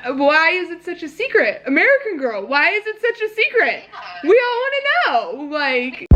Why is it such a secret? American Girl, why is it such a secret? Yeah. We all want to know. Like.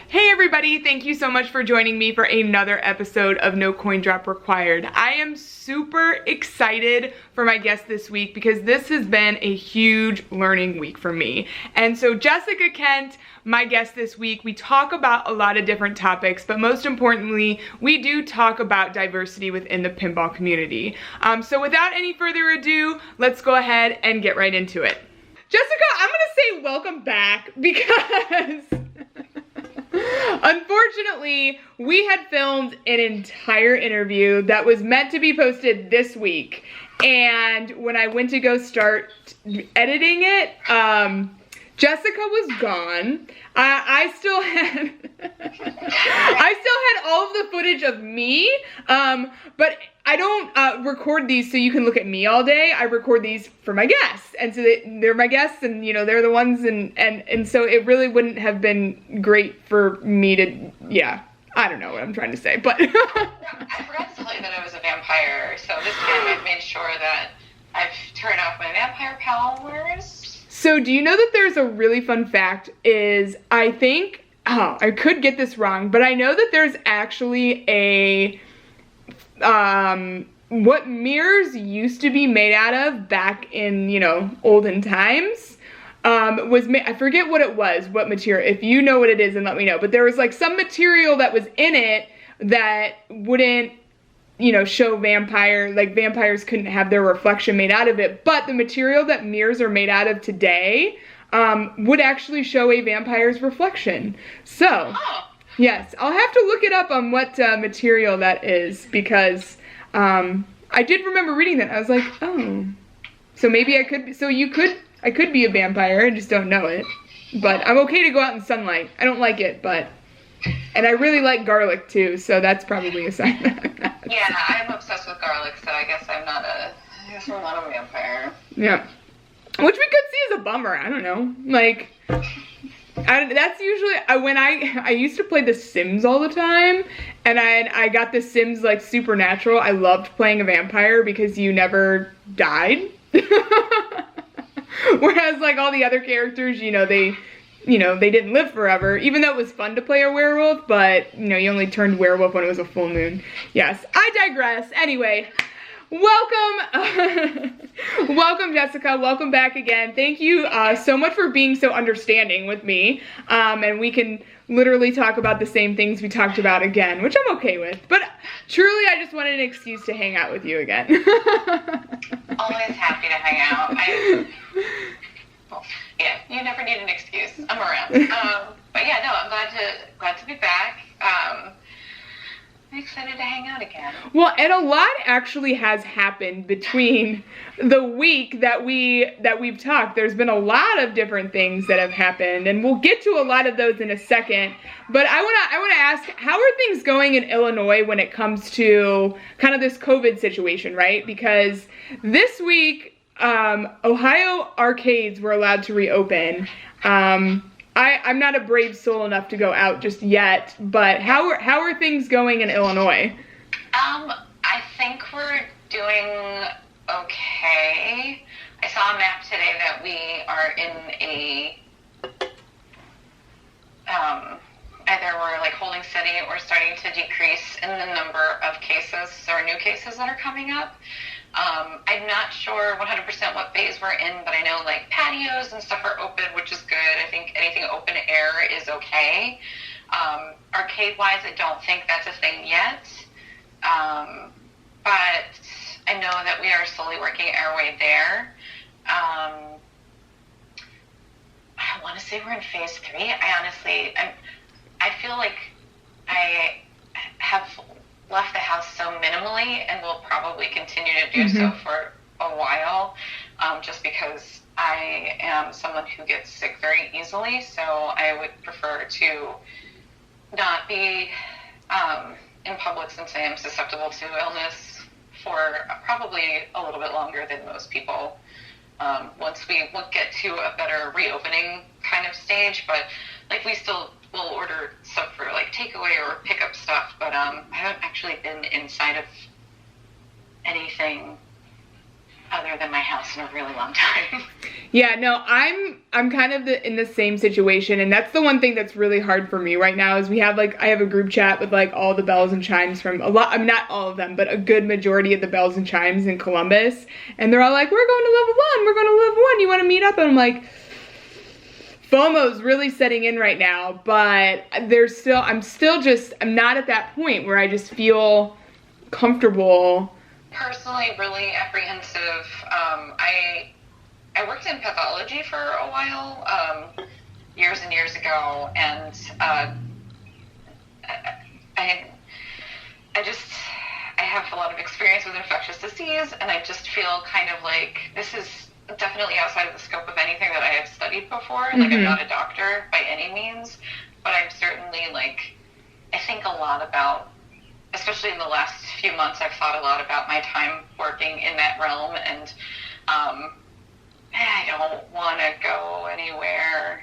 Hey everybody, thank you so much for joining me for another episode of No Coin Drop Required. I am super excited for my guest this week because this has been a huge learning week for me. And so Jessica Kent, my guest this week, we talk about a lot of different topics, but most importantly, we do talk about diversity within the pinball community. So without any further ado, let's go ahead and get right into it. Jessica, I'm gonna say welcome back because unfortunately, we had filmed an entire interview that was meant to be posted this week, and when I went to go start editing it, Jessica was gone. I still had all of the footage of me, but I don't record these so you can look at me all day. I record these for my guests, and so they're my guests, and you know they're the ones, and so it really wouldn't have been great for me to, yeah. I don't know what I'm trying to say, but I forgot to tell you that I was a vampire, so this time I've made sure that I've turned off my vampire powers. So do you know that there's a really fun fact is, I think, I could get this wrong, but I know that there's actually a, what mirrors used to be made out of back in, you know, olden times, was made, I forget what it was, what material, if you know what it is then let me know, but there was like some material that was in it that wouldn't, you know, show vampires couldn't have their reflection made out of it, but the material that mirrors are made out of today would actually show a vampire's reflection. So, yes, I'll have to look it up on what material that is, because I did remember reading that. I was like, oh, so maybe I could, I could be a vampire, I just don't know it. But I'm okay to go out in sunlight. I don't like it, but, and I really like garlic too, so that's probably a sign that I'm not. Yeah, I'm obsessed with garlic, so I guess I'm not a vampire. Yeah. Which we could see as a bummer, I don't know. Like, that's usually, when I used to play The Sims all the time, and I got The Sims like Supernatural. I loved playing a vampire because you never died. Whereas like all the other characters, you know, they didn't live forever, even though it was fun to play a werewolf, but, you know, you only turned werewolf when it was a full moon. Yes, I digress. Anyway, welcome, welcome Jessica, welcome back again. Thank you so much for being so understanding with me, and we can literally talk about the same things we talked about again, which I'm okay with, but truly I just wanted an excuse to hang out with you again. Always happy to hang out. Yeah, you never need an excuse. I'm around. But yeah, no, I'm glad to be back. I'm excited to hang out again. Well, and a lot actually has happened between the week that we've talked. There's been a lot of different things that have happened, and we'll get to a lot of those in a second. But I wanna ask, how are things going in Illinois when it comes to kind of this COVID situation, right? Because this week, Ohio arcades were allowed to reopen. I'm not a brave soul enough to go out just yet, but how are things going in Illinois? I think we're doing okay. I saw a map today that we are in a, either we're like holding steady or starting to decrease in the number of cases or new cases that are coming up. I'm not sure 100% what phase we're in, but I know like patios and stuff are open, which is good. I think anything open air is okay. Arcade-wise, I don't think that's a thing yet. But I know that we are slowly working our way there. I want to say we're in phase 3. I feel like I have left the house so minimally and will probably continue to do so for a while, just because I am someone who gets sick very easily, so I would prefer to not be in public since I am susceptible to illness for probably a little bit longer than most people. Once we get to a better reopening kind of stage, but like we still will order stuff for like takeaway or pickup stuff, but I haven't actually been inside of anything other than my house in a really long time. Yeah, no, I'm kind of in the same situation, and that's the one thing that's really hard for me right now is I have a group chat with like all the bells and chimes from a lot, I mean not all of them, but a good majority of the bells and chimes in Columbus, and they're all like, we're going to level 1, we're going to level 1, you want to meet up? And I'm like, FOMO's really setting in right now, but I'm not at that point where I just feel comfortable. Personally, really apprehensive. I worked in pathology for a while, years and years ago, and I have a lot of experience with infectious disease, and I just feel kind of like this is definitely outside of the scope of anything that I have studied before. Like, I'm not a doctor by any means, but I'm certainly I think a lot about, especially in the last few months, I've thought a lot about my time working in that realm, and I don't want to go anywhere,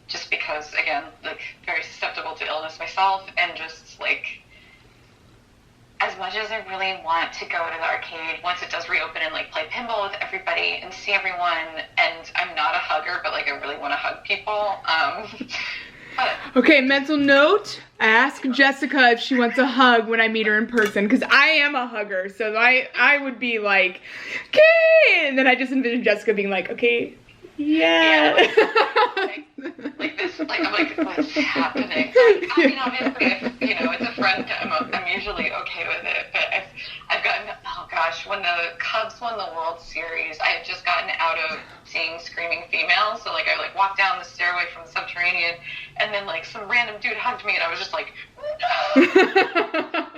just because, again, very susceptible to illness myself, and just as much as I really want to go to the arcade once it does reopen and play pinball with everybody and see everyone, and I'm not a hugger, but I really want to hug people. Okay, mental note, ask Jessica if she wants a hug when I meet her in person, because I am a hugger, so I would be like, okay, and then I just envision Jessica being like, okay, yeah. I'm like, what's happening? I mean, obviously, if, it's a friend, I'm usually okay with it, but I've gotten, oh gosh, when the Cubs won the World Series, I had just gotten out of seeing Screaming Females, so I walked down the stairway from the Subterranean, and then some random dude hugged me, and I was just like, no!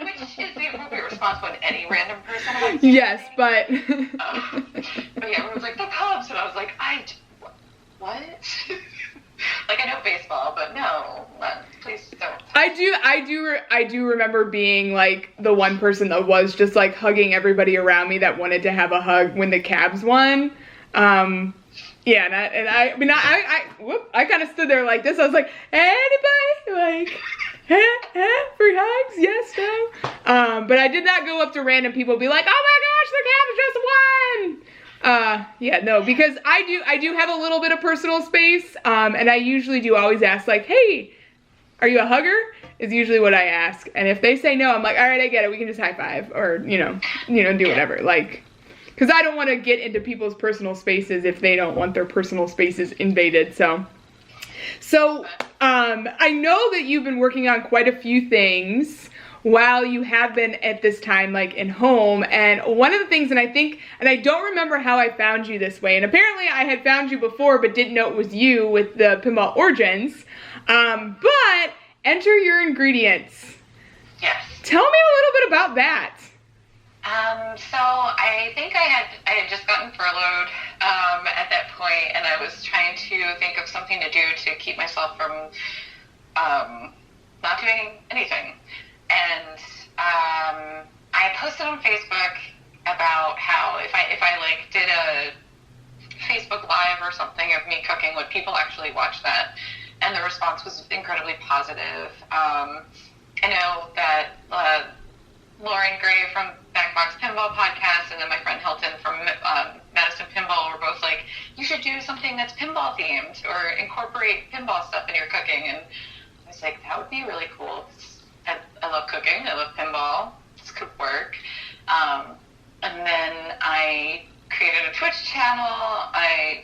Which is the appropriate response when any random person hugs you. Yes, but... but yeah, everyone was like, the Cubs, and I was like, what? I know baseball, but no, please don't. I do remember being the one person that was just hugging everybody around me that wanted to have a hug when the Cavs won. Yeah, I kind of stood there like this. I was like, anybody? Free hugs? Yes, no. But I did not go up to random people and be like, oh my gosh, the Cavs just won. Yeah, no, because I do have a little bit of personal space, and I usually do always ask, hey, are you a hugger? Is usually what I ask, and if they say no, I'm like, all right, I get it, we can just high five, or, do whatever, because I don't want to get into people's personal spaces if they don't want their personal spaces invaded, so, I know that you've been working on quite a few things while you have been at this time in home, and one of the things, and I don't remember how I found you this way, and apparently I had found you before but didn't know it was you with the Pinball Origins, but enter your ingredients. Yes. Tell me a little bit about that. So I think I had just gotten furloughed at that point, and I was trying to think of something to do to keep myself from not doing anything. And I posted on Facebook about how if I did a Facebook Live or something of me cooking, would people actually watch that? And the response was incredibly positive. I know that Lauren Gray from Backbox Pinball Podcast and then my friend Hilton from Madison Pinball were both like, you should do something that's pinball themed or incorporate pinball stuff in your cooking. And I was like, that would be really cool. I love cooking. I love pinball. This could work. And then I created a Twitch channel. I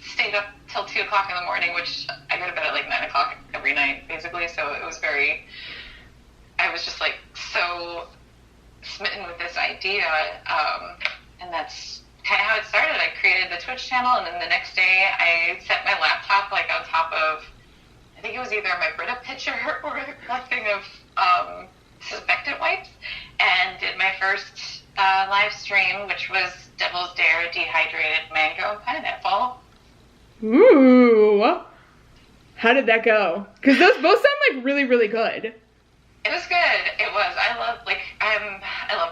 stayed up till 2 o'clock in the morning, which I go to bed at 9 o'clock every night, basically. So it was I was just so smitten with this idea. And that's kind of how it started. I created the Twitch channel, and then the next day I set my laptop on top of, I think it was either my Brita pitcher or a thing of disinfectant wipes, and did my first live stream, which was Devil's Dare dehydrated mango and pineapple. Ooh, how did that go? Because those both sound really, really good. It was good. It was. I love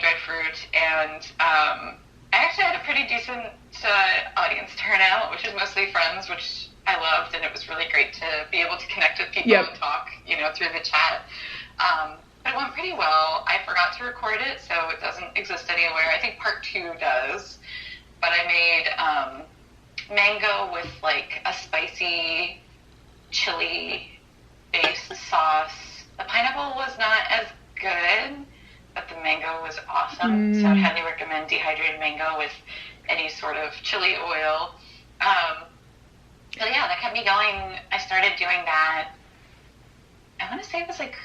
dried fruit, and I actually had a pretty decent audience turnout, which is mostly friends, which I loved, and it was really great to be able to connect with people Yep. and talk, through the chat. But it went pretty well. I forgot to record it, so it doesn't exist anywhere. I think part 2 does. But I made mango with like a spicy chili-based sauce. The pineapple was not as good, but the mango was awesome. So I'd highly recommend dehydrated mango with any sort of chili oil. But yeah, that kept me going. I started doing that. I want to say it was like,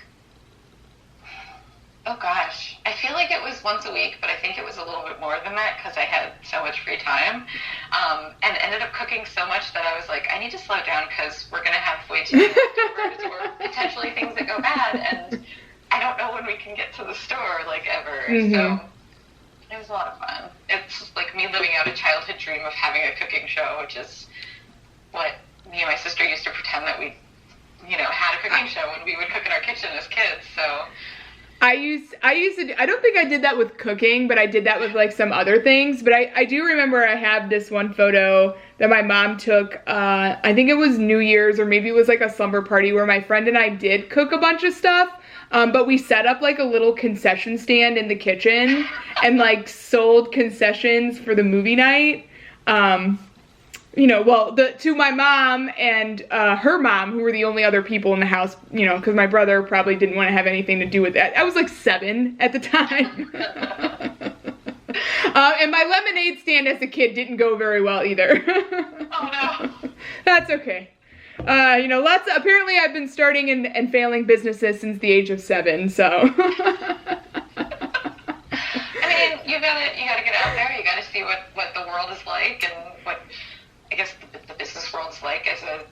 oh gosh, I feel like it was once a week, but I think it was a little bit more than that because I had so much free time. And ended up cooking so much that I was like, I need to slow down because we're going to have way too many leftovers or potentially things that go bad. And I don't know when we can get to the store, like, ever. So it was a lot of fun. It's like me living out a childhood dream of having a cooking show, which is what me and my sister used to pretend that we, had a cooking show when we would cook in our kitchen as kids. So I used to, I don't think I did that with cooking, but I did that with like some other things. But I do remember I have this one photo that my mom took, I think it was New Year's or maybe it was like a slumber party where my friend and I did cook a bunch of stuff. But we set up like a little concession stand in the kitchen and like sold concessions for the movie night. To my mom and her mom, who were the only other people in the house, because my brother probably didn't want to have anything to do with that. I was like 7 at the time. And my lemonade stand as a kid didn't go very well either. Oh no. That's okay. Apparently I've been starting and failing businesses since the age of 7, so. I mean, you gotta get out there, you gotta see what the world is like and what, I guess, the business world's like as a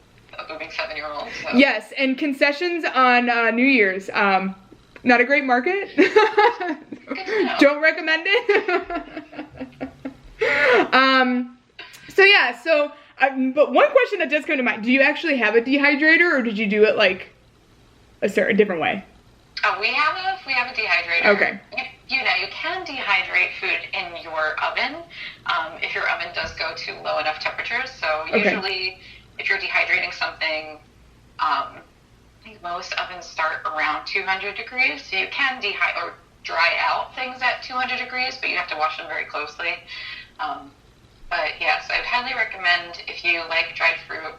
booming 7-year-old. So. Yes, and concessions on New Year's. Not a great market. Good to know. Don't recommend it. But one question that does come to mind, do you actually have a dehydrator or did you do it like a different way? Oh, we have a dehydrator. Okay. You can dehydrate food in your oven if your oven does go to low enough temperatures. So usually if you're dehydrating something, I think most ovens start around 200 degrees. So you can dry out things at 200 degrees, but you have to wash them very closely. But yes, I'd highly recommend if you like dried fruit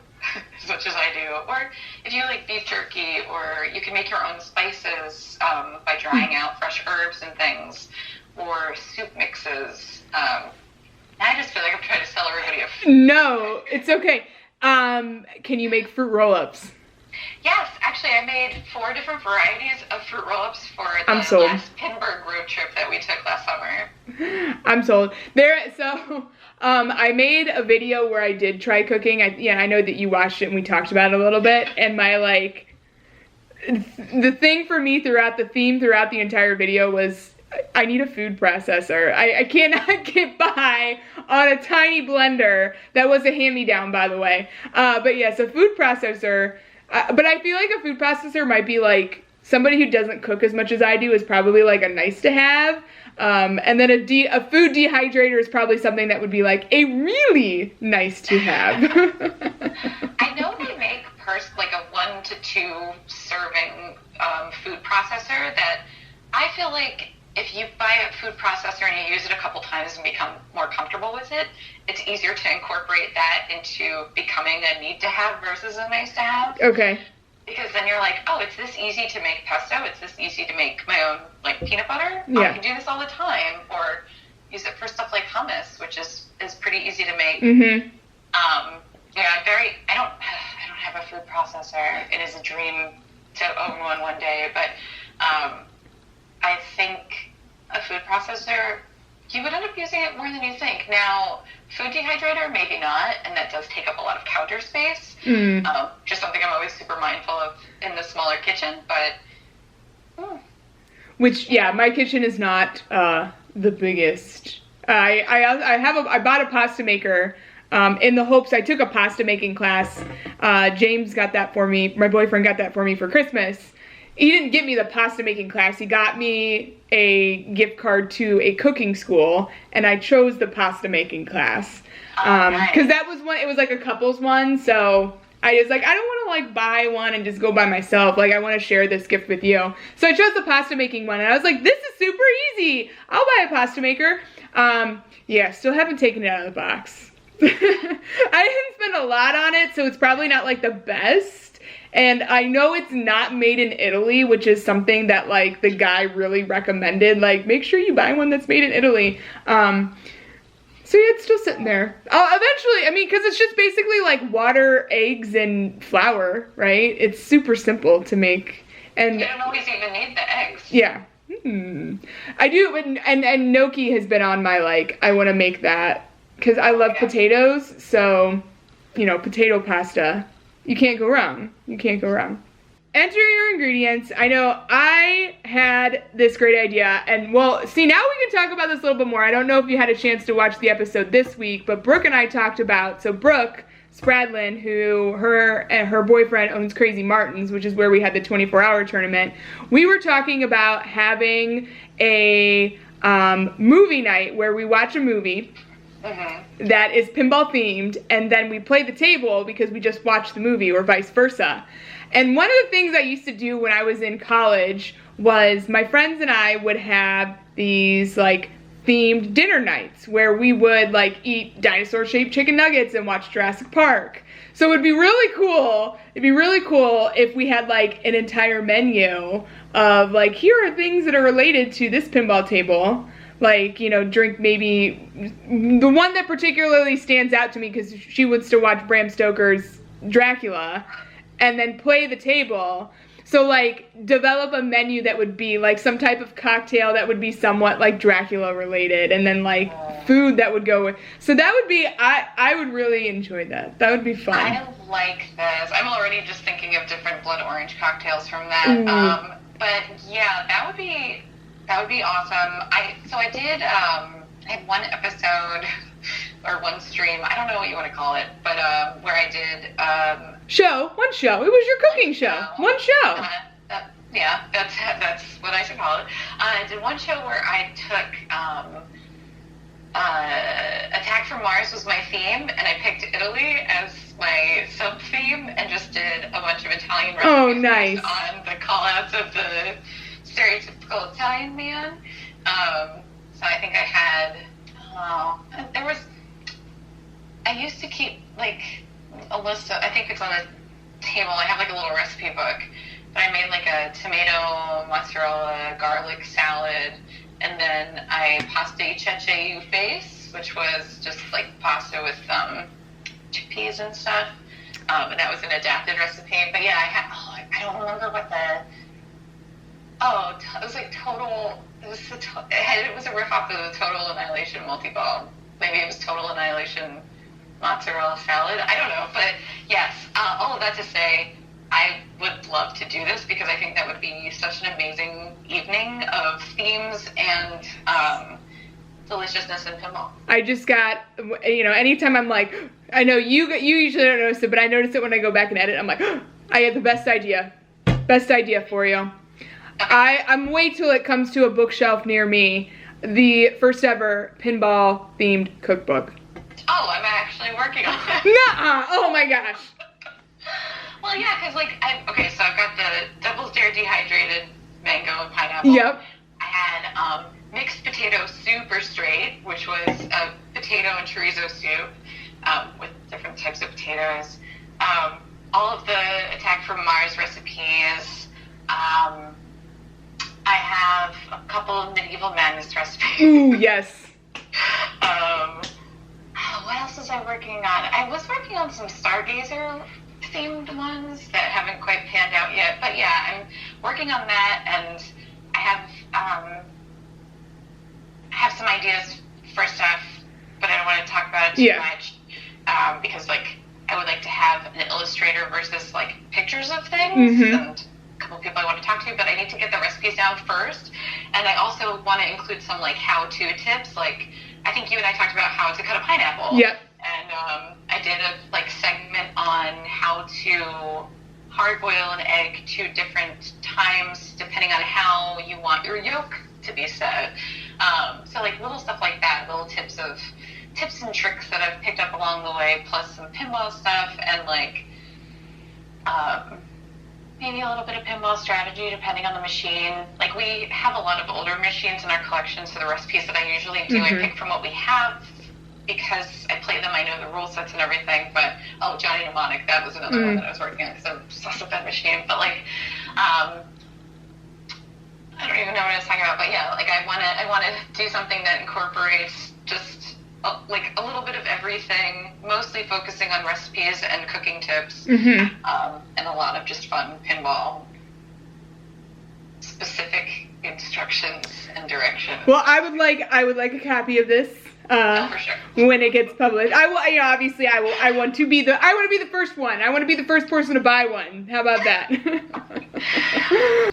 as much as I do, or if you like beef jerky, or you can make your own spices by drying out fresh herbs and things, or soup mixes. I just feel like I'm trying to sell everybody a food. No, it's okay. Can you make fruit roll-ups? Yes, actually, I made 4 different varieties of fruit roll-ups for the last Pinburg road trip that we took last summer. I'm sold. I made a video where I did try cooking. I know that you watched it and we talked about it a little bit. And the thing for me throughout the entire video was I need a food processor. I cannot get by on a tiny blender. That was a hand-me-down, by the way. But yes, a food processor. But I feel like a food processor might be like somebody who doesn't cook as much as I do is probably like a nice to have. And then a food dehydrator is probably something that would be like a really nice to have. I know they make like a 1 to 2 serving food processor that I feel like if you buy a food processor and you use it a couple times and become more comfortable with it, it's easier to incorporate that into becoming a need to have versus a nice to have. Okay. Because then you're like, oh, it's this easy to make pesto. It's this easy to make my own like peanut butter. Yeah. I can do this all the time. Or use it for stuff like hummus, which is pretty easy to make. Mm-hmm. I don't have a food processor. It is a dream to own one day, but I think a food processor, you would end up using it more than you think. Now, food dehydrator, maybe not, and that does take up a lot of counter space. Just something I'm always super mindful of in the smaller kitchen, but... my kitchen is not the biggest. I bought a pasta maker in the hopes, I took a pasta making class. James got that for me, my boyfriend got that for me for Christmas. he didn't get me the pasta making class. He got me a gift card to a cooking school, and I chose the pasta making class. Because that was one, it was like a couples one, so I was like, I don't want to like buy one and just go by myself. Like, I want to share this gift with you. So I chose the pasta making one, and I was like, this is super easy. I'll buy a pasta maker. Yeah, still haven't taken it out of the box. I didn't spend a lot on it, so it's probably not like the best. And I know it's not made in Italy, which is something that like the guy really recommended. Like, make sure you buy one that's made in Italy. So yeah, it's still sitting there. Eventually, I mean, because it's just basically like water, eggs, and flour, right? It's super simple to make. And you don't always even need the eggs. Yeah. I do, and gnocchi has been on my like, I want to make that. Because I love potatoes, so, you know, potato pasta. You can't go wrong. You can't go wrong. Enter your ingredients. I know I had this great idea, and well, see, now we can talk about this a little bit more. I don't know if you had a chance to watch the episode this week, but Brooke and I talked about, so Brooke Spradlin, who her boyfriend owns Crazy Martin's, which is where we had the 24-hour tournament, we were talking about having a movie night where we watch a movie that is pinball themed, and then we play the table because we just watched the movie, or vice versa. And one of the things I used to do when I was in college was my friends and I would have these like themed dinner nights where we would like eat dinosaur-shaped chicken nuggets and watch Jurassic Park. So it would be really cool. It'd be really cool if we had like an entire menu of like, here are things that are related to this pinball table. Like, you know, drink maybe, the one that particularly stands out to me because she wants to watch Bram Stoker's Dracula, and then play the table. So like develop a menu that would be like some type of cocktail that would be somewhat like Dracula related, and then like food that would go with. So that would be, I would really enjoy that. That would be fun. I like this. I'm already just thinking of different blood orange cocktails from that. But yeah, that would be awesome. I had one episode or one stream, I don't know what you want to call it, but where I did one show. It was your cooking show. One show. Yeah, that's what I should call it. I did one show where I took Attack from Mars was my theme, and I picked Italy as my sub theme, and just did a bunch of Italian recipes. Oh, nice. On the call-outs of the stereotypical Italian man. So I think I had, I used to keep like a list of, I think it's on the table, I have like a little recipe book, but I made like a tomato, mozzarella, garlic salad, and then I pasta E10 face, which was just like pasta with chickpeas and stuff, and that was an adapted recipe. But yeah, I don't remember what it was like total, it was a riff off of the Total Annihilation multi-ball. Maybe it was Total Annihilation mozzarella salad. I don't know, but yes, all of that to say, I would love to do this because I think that would be such an amazing evening of themes and deliciousness in pinball. I just got, you know, anytime I'm like, I know you usually don't notice it, but I notice it when I go back and edit. I'm like, I had the best idea for you. Okay. I'm wait till it comes to a bookshelf near me, the first ever pinball themed cookbook. Oh, I'm actually working on it. Nuh-uh. Oh my gosh. Well, yeah, because like, so I've got the Devil's Dare dehydrated mango and pineapple. Yep. I had mixed potato super straight, which was a potato and chorizo soup with different types of potatoes. All of the Attack from Mars recipes. I have a couple of Medieval Madness recipes. Ooh, yes. What else was I working on? I was working on some Stargazer themed ones that haven't quite panned out yet. But yeah, I'm working on that, and I have some ideas for stuff, but I don't want to talk about it too much because like I would like to have an illustrator versus like pictures of things and a couple people I want to talk to, but I need to get the recipes down first. And I also want to include some like how-to tips. Like I think you and I talked about how to cut a pineapple. Yep. And I did a like segment on how to hard boil an egg 2 different times depending on how you want your yolk to be set. So like little stuff like that, little tips and tricks that I've picked up along the way, plus some pinball stuff and like maybe a little bit of pinball strategy depending on the machine. Like we have a lot of older machines in our collection, so the recipes that I usually do, I pick from what we have because I play them, I know the rule sets and everything. But Johnny Mnemonic, that was another one that I was working on because I'm obsessed with that machine. But like I don't even know what I was talking about, but yeah, like I want to do something that incorporates just like a little bit of everything, mostly focusing on recipes and cooking tips, and a lot of just fun pinball specific instructions and directions. Well, I would like a copy of this. For sure. When it gets published, I will. You know, obviously, I want to be the first one. I want to be the first person to buy one. How about that?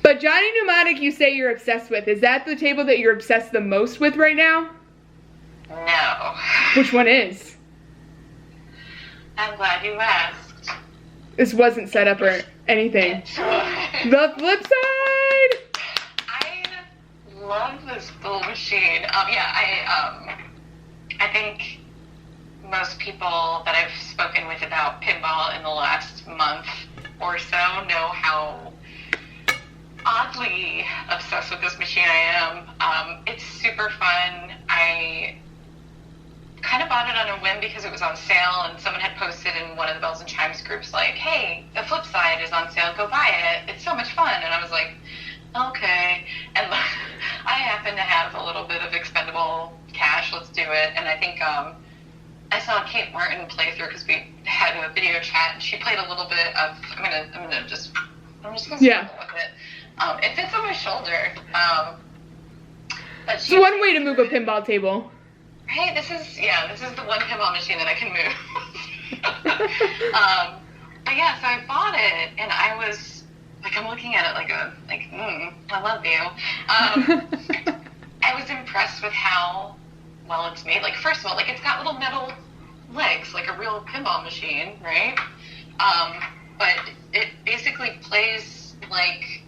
But Johnny Mnemonic, you say you're obsessed with. Is that the table that you're obsessed the most with right now? No. Which one is? I'm glad you asked. This wasn't set up or anything. The flip side. I love this little machine. I think most people that I've spoken with about pinball in the last month or so know how oddly obsessed with this machine I am. It's super fun. I kind of bought it on a whim because it was on sale and someone had posted in one of the Bells and Chimes groups like, hey, the flip side is on sale, go buy it. It's so much fun. And I was like, okay. And I happen to have a little bit of expendable cash, let's do it. And I think I saw Kate Martin play through because we had a video chat and she played a little bit of, I'm just gonna struggle with it. It fits on my shoulder. But it's one way to move a pinball table. Right, this is the one pinball machine that I can move. But yeah, so I bought it and I was like, I'm looking at it I love you. I was impressed with how well it's made. Like, first of all, like it's got little metal legs, like a real pinball machine, right? But it basically plays like,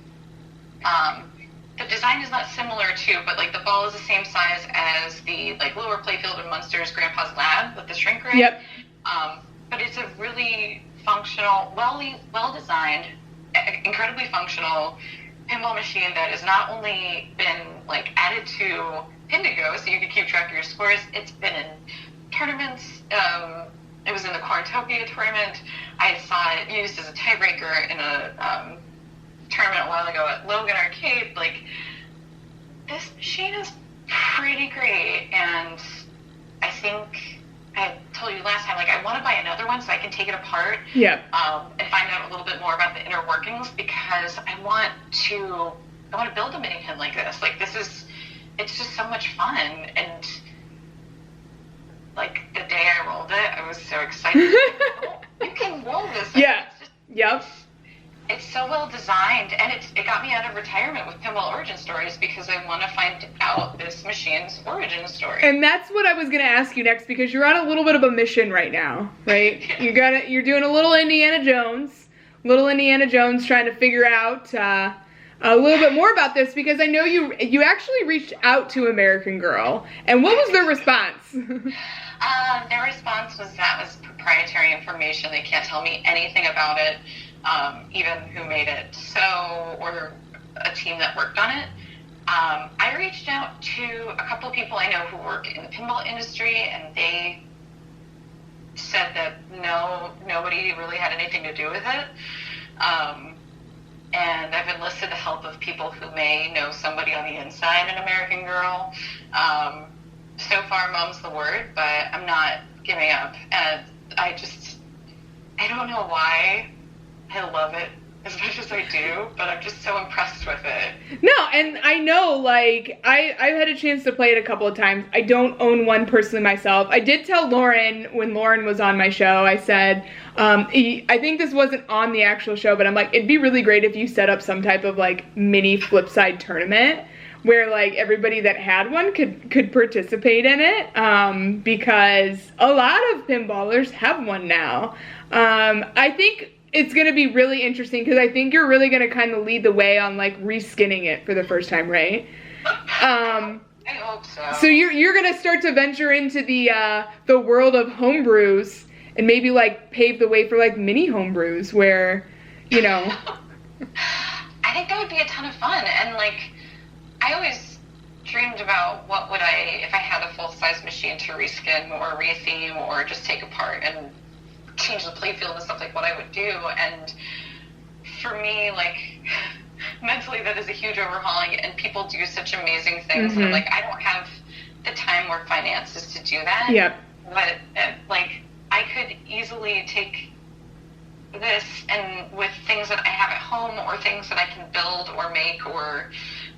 the design is not similar to, but like the ball is the same size as the like lower playfield in Munster's Grandpa's Lab with the shrink ray. Yep. But it's a really functional, well designed, incredibly functional pinball machine that has not only been like added to Pindigo so you can keep track of your scores. It's been in tournaments. It was in the Quarantopia tournament. I saw it used as a tiebreaker in a tournament a while ago at Logan Arcade. Like, this machine is pretty great, and I think I told you last time, like, I want to buy another one so I can take it apart and find out a little bit more about the inner workings, because I want to build a mini pin like this. Like, it's just so much fun, and like the day I rolled it, I was so excited. You can roll this. It's so well designed, and it got me out of retirement with Pinball Origin Stories because I want to find out this machine's origin story. And that's what I was going to ask you next, because you're on a little bit of a mission right now, right? Yeah. You're doing a little Indiana Jones, trying to figure out a little bit more about this, because I know you actually reached out to American Girl, and what was their response? Their response was that was proprietary information. They can't tell me anything about it. Even who made it, or a team that worked on it. I reached out to a couple of people I know who work in the pinball industry, and they said that nobody really had anything to do with it. And I've enlisted the help of people who may know somebody on the inside in American Girl. So far, mom's the word, but I'm not giving up. And I don't know why I love it as much as I do, but I'm just so impressed with it. No, and I know, like, I've had a chance to play it a couple of times. I don't own one personally myself. I did tell Lauren, when Lauren was on my show, I said, I think this wasn't on the actual show, but I'm like, it'd be really great if you set up some type of, like, mini flipside tournament where, like, everybody that had one could participate in it, because a lot of pinballers have one now. I think it's going to be really interesting because I think you're really going to kind of lead the way on like reskinning it for the first time, right? I hope so. So you're going to start to venture into the world of homebrews and maybe like pave the way for like mini homebrews where, you know. I think that would be a ton of fun. And like, I always dreamed about what would if I had a full-size machine to reskin or retheme or just take apart and change the playfield and stuff, like what I would do. And for me, like, mentally that is a huge overhauling, and people do such amazing things. Mm-hmm. And like, I don't have the time or finances to do that. Yep. But like, I could easily take this and with things that I have at home or things that I can build or make or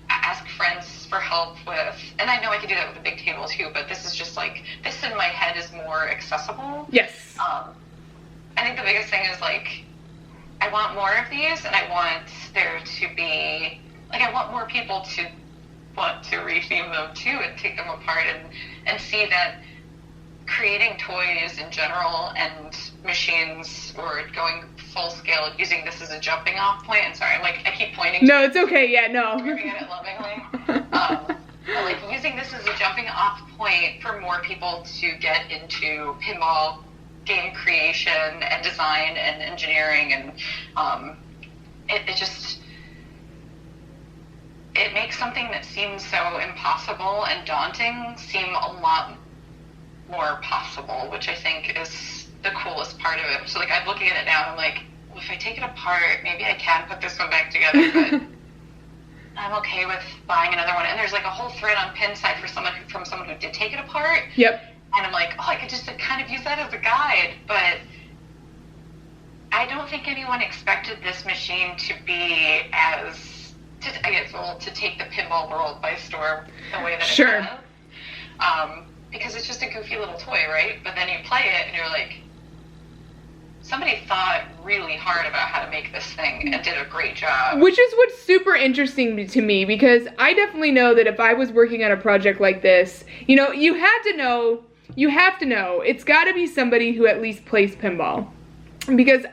ask friends for help with. And I know I could do that with a big table too, but this is just like, this in my head is more accessible. Yes. I think the biggest thing is like, I want more of these, and I want there to be, like, I want more people to want to retheme them too and take them apart and see that creating toys in general and machines or going full scale, using this as a jumping off point. And sorry, I keep pointing. No, it's okay. Yeah, no. Staring at it lovingly. Like using this as a jumping off point for more people to get into pinball game creation and design and engineering, and it makes something that seems so impossible and daunting seem a lot more possible, which I think is the coolest part of it. So like, I'm looking at it now and I'm like, well, if I take it apart, maybe I can put this one back together, but I'm okay with buying another one. And there's like a whole thread on Pinside from someone who did take it apart. Yep. And I'm like, I could just kind of use that as a guide, but I don't think anyone expected this machine to be to take the pinball world by storm the way that it has. Because it's just a goofy little toy, right? But then you play it and you're like, somebody thought really hard about how to make this thing and did a great job. Which is what's super interesting to me, because I definitely know that if I was working on a project like this, you have to know, it's got to be somebody who at least plays pinball. Because,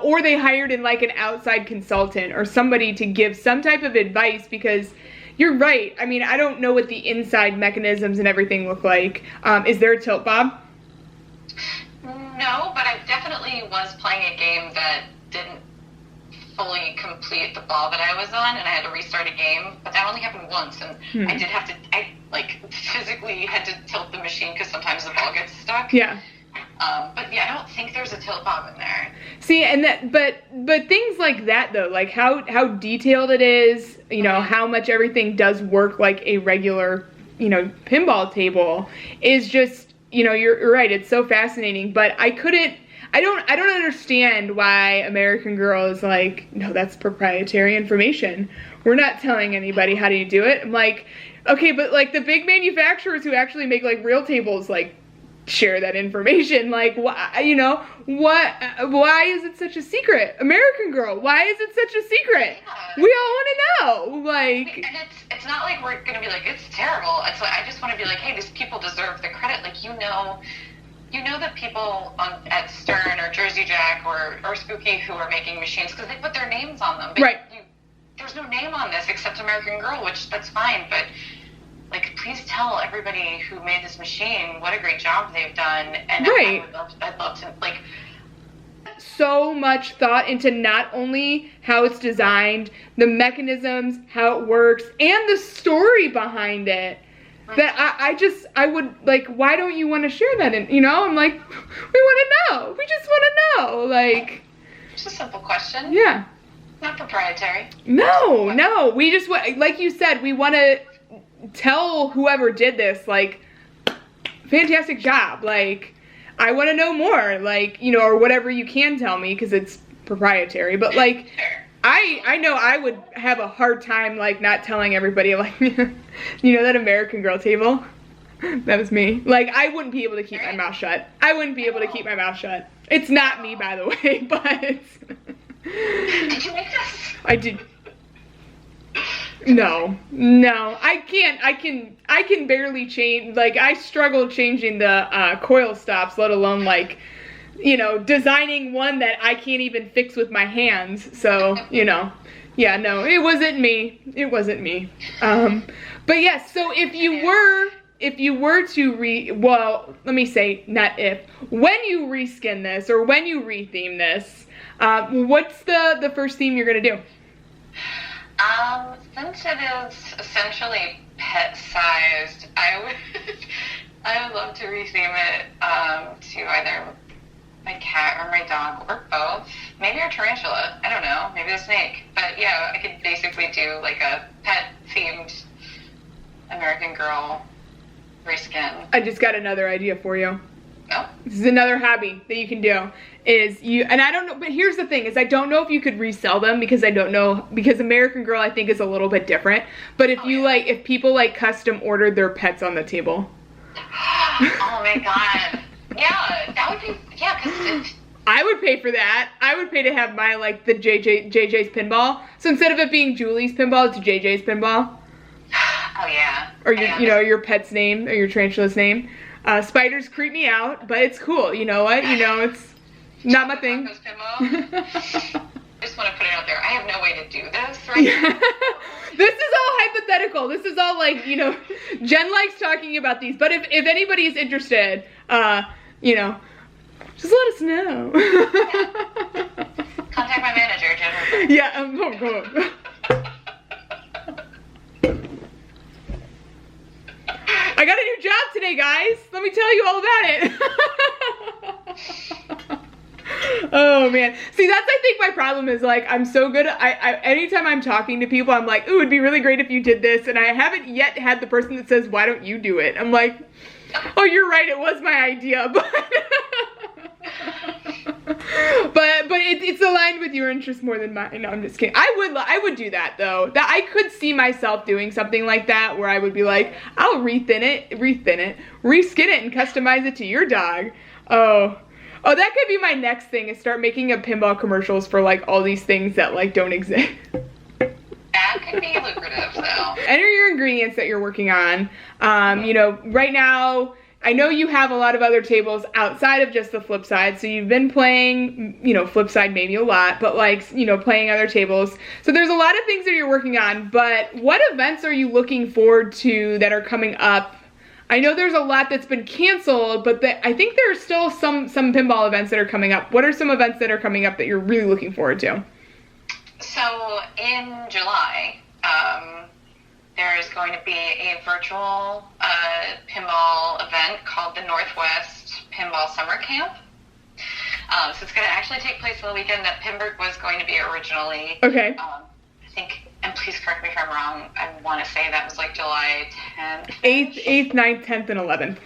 or they hired in like an outside consultant or somebody to give some type of advice, because you're right. I mean, I don't know what the inside mechanisms and everything look like. Is there a tilt bob? No, but I definitely was playing a game that didn't fully complete the ball that I was on, and I had to restart a game. But that only happened once, and I physically had to tilt the machine because sometimes the ball gets stuck. Yeah. But yeah, I don't think there's a tilt bob in there. See, and but things like that though, like how detailed it is, how much everything does work like a regular, pinball table is just, you're right. It's so fascinating, but I don't understand why American Girl is like, no, that's proprietary information. We're not telling anybody how to do it. I'm like, okay, but like the big manufacturers who actually make like real tables, like, share that information. Like, why, why is it such a secret? American Girl, why is it such a secret? Yeah. We all want to know. Like, and it's not like we're gonna be like, it's terrible. It's like, I just want to be like, hey, these people deserve the credit. Like, the people at Stern or Jersey Jack or Spooky who are making machines because they put their names on them. But right. There's no name on this except American Girl, which that's fine, but like, please tell everybody who made this machine what a great job they've done. And right. I'd love to, like, so much thought into not only how it's designed, the mechanisms, how it works, and the story behind it. That I would, like, why don't you want to share that? And, I'm like, we want to know. We just want to know. Like, it's a simple question. Yeah. Not proprietary. No. We just, like you said, we want to tell whoever did this, like, fantastic job. Like, I want to know more, like, or whatever you can tell me, because it's proprietary. But, like, I know I would have a hard time, like, not telling everybody, like, that American Girl table? That was me. Like, I wouldn't be able to keep my mouth shut. It's not me, by the way, but... Did you make this? I did. No, I can't. I can barely change. Like, I struggle changing the coil stops, let alone like you know, designing one that I can't even fix with my hands. So, you know, yeah, no, it wasn't me. It wasn't me. But yes, so if you were to well, let me say, not if, when you reskin this or when you retheme this, what's the first theme you're gonna do? Since it is essentially pet-sized, I would love to retheme it to either my cat or my dog or both. Maybe a tarantula. I don't know. Maybe a snake. But yeah, I could basically do like a pet-themed American Girl reskin. I just got another idea for you. Oh. This is another hobby that you can do. And I don't know, but here's the thing, is I don't know if you could resell them because I don't know, because American Girl I think is a little bit different. But if if people like custom ordered their pets on the table. Oh my god. Yeah, that would be, yeah, because I would pay for that. I would pay to have my, like, the JJ's pinball. So instead of it being Julie's pinball, it's JJ's pinball. Oh yeah. Or your pet's name, or your tarantula's name. Spiders creep me out, but it's cool. You know what? You know, it's not my thing. I just want to put it out there. I have no way to do this right now. This is all hypothetical. This is all like, you know, Jen likes talking about these. But if anybody is interested, you know, just let us know. Contact my manager, Jen AKA JayRupe. Yeah, go. I got a new job today, guys. Let me tell you all about it. Oh man. See, that's I think my problem is, like, I'm so good at, anytime I'm talking to people, I'm like, ooh, it'd be really great if you did this, and I haven't yet had the person that says, why don't you do it? I'm like, oh, you're right, it was my idea, but but it's aligned with your interests more than mine. No, I'm just kidding. I would do that though. That I could see myself doing something like that, where I would be like, I'll reskin it, and customize it to your dog. Oh, that could be my next thing, is start making up pinball commercials for, like, all these things that, like, don't exist. That could be lucrative, though. Enter your ingredients that you're working on. You know, right now, I know you have a lot of other tables outside of just the flip side, so you've been playing, you know, flip side maybe a lot, but, like, you know, playing other tables. So there's a lot of things that you're working on, but what events are you looking forward to that are coming up? I know there's a lot that's been canceled, but I think there's still some pinball events that are coming up. What are some events that are coming up that you're really looking forward to? So in July, there is going to be a virtual pinball event called the Northwest Pinball Summer Camp. So it's going to actually take place on the weekend that Pinburg was going to be originally. Okay. I think, and please correct me if I'm wrong, I want to say that was like July 10th. 8th, 9th, 10th, and 11th.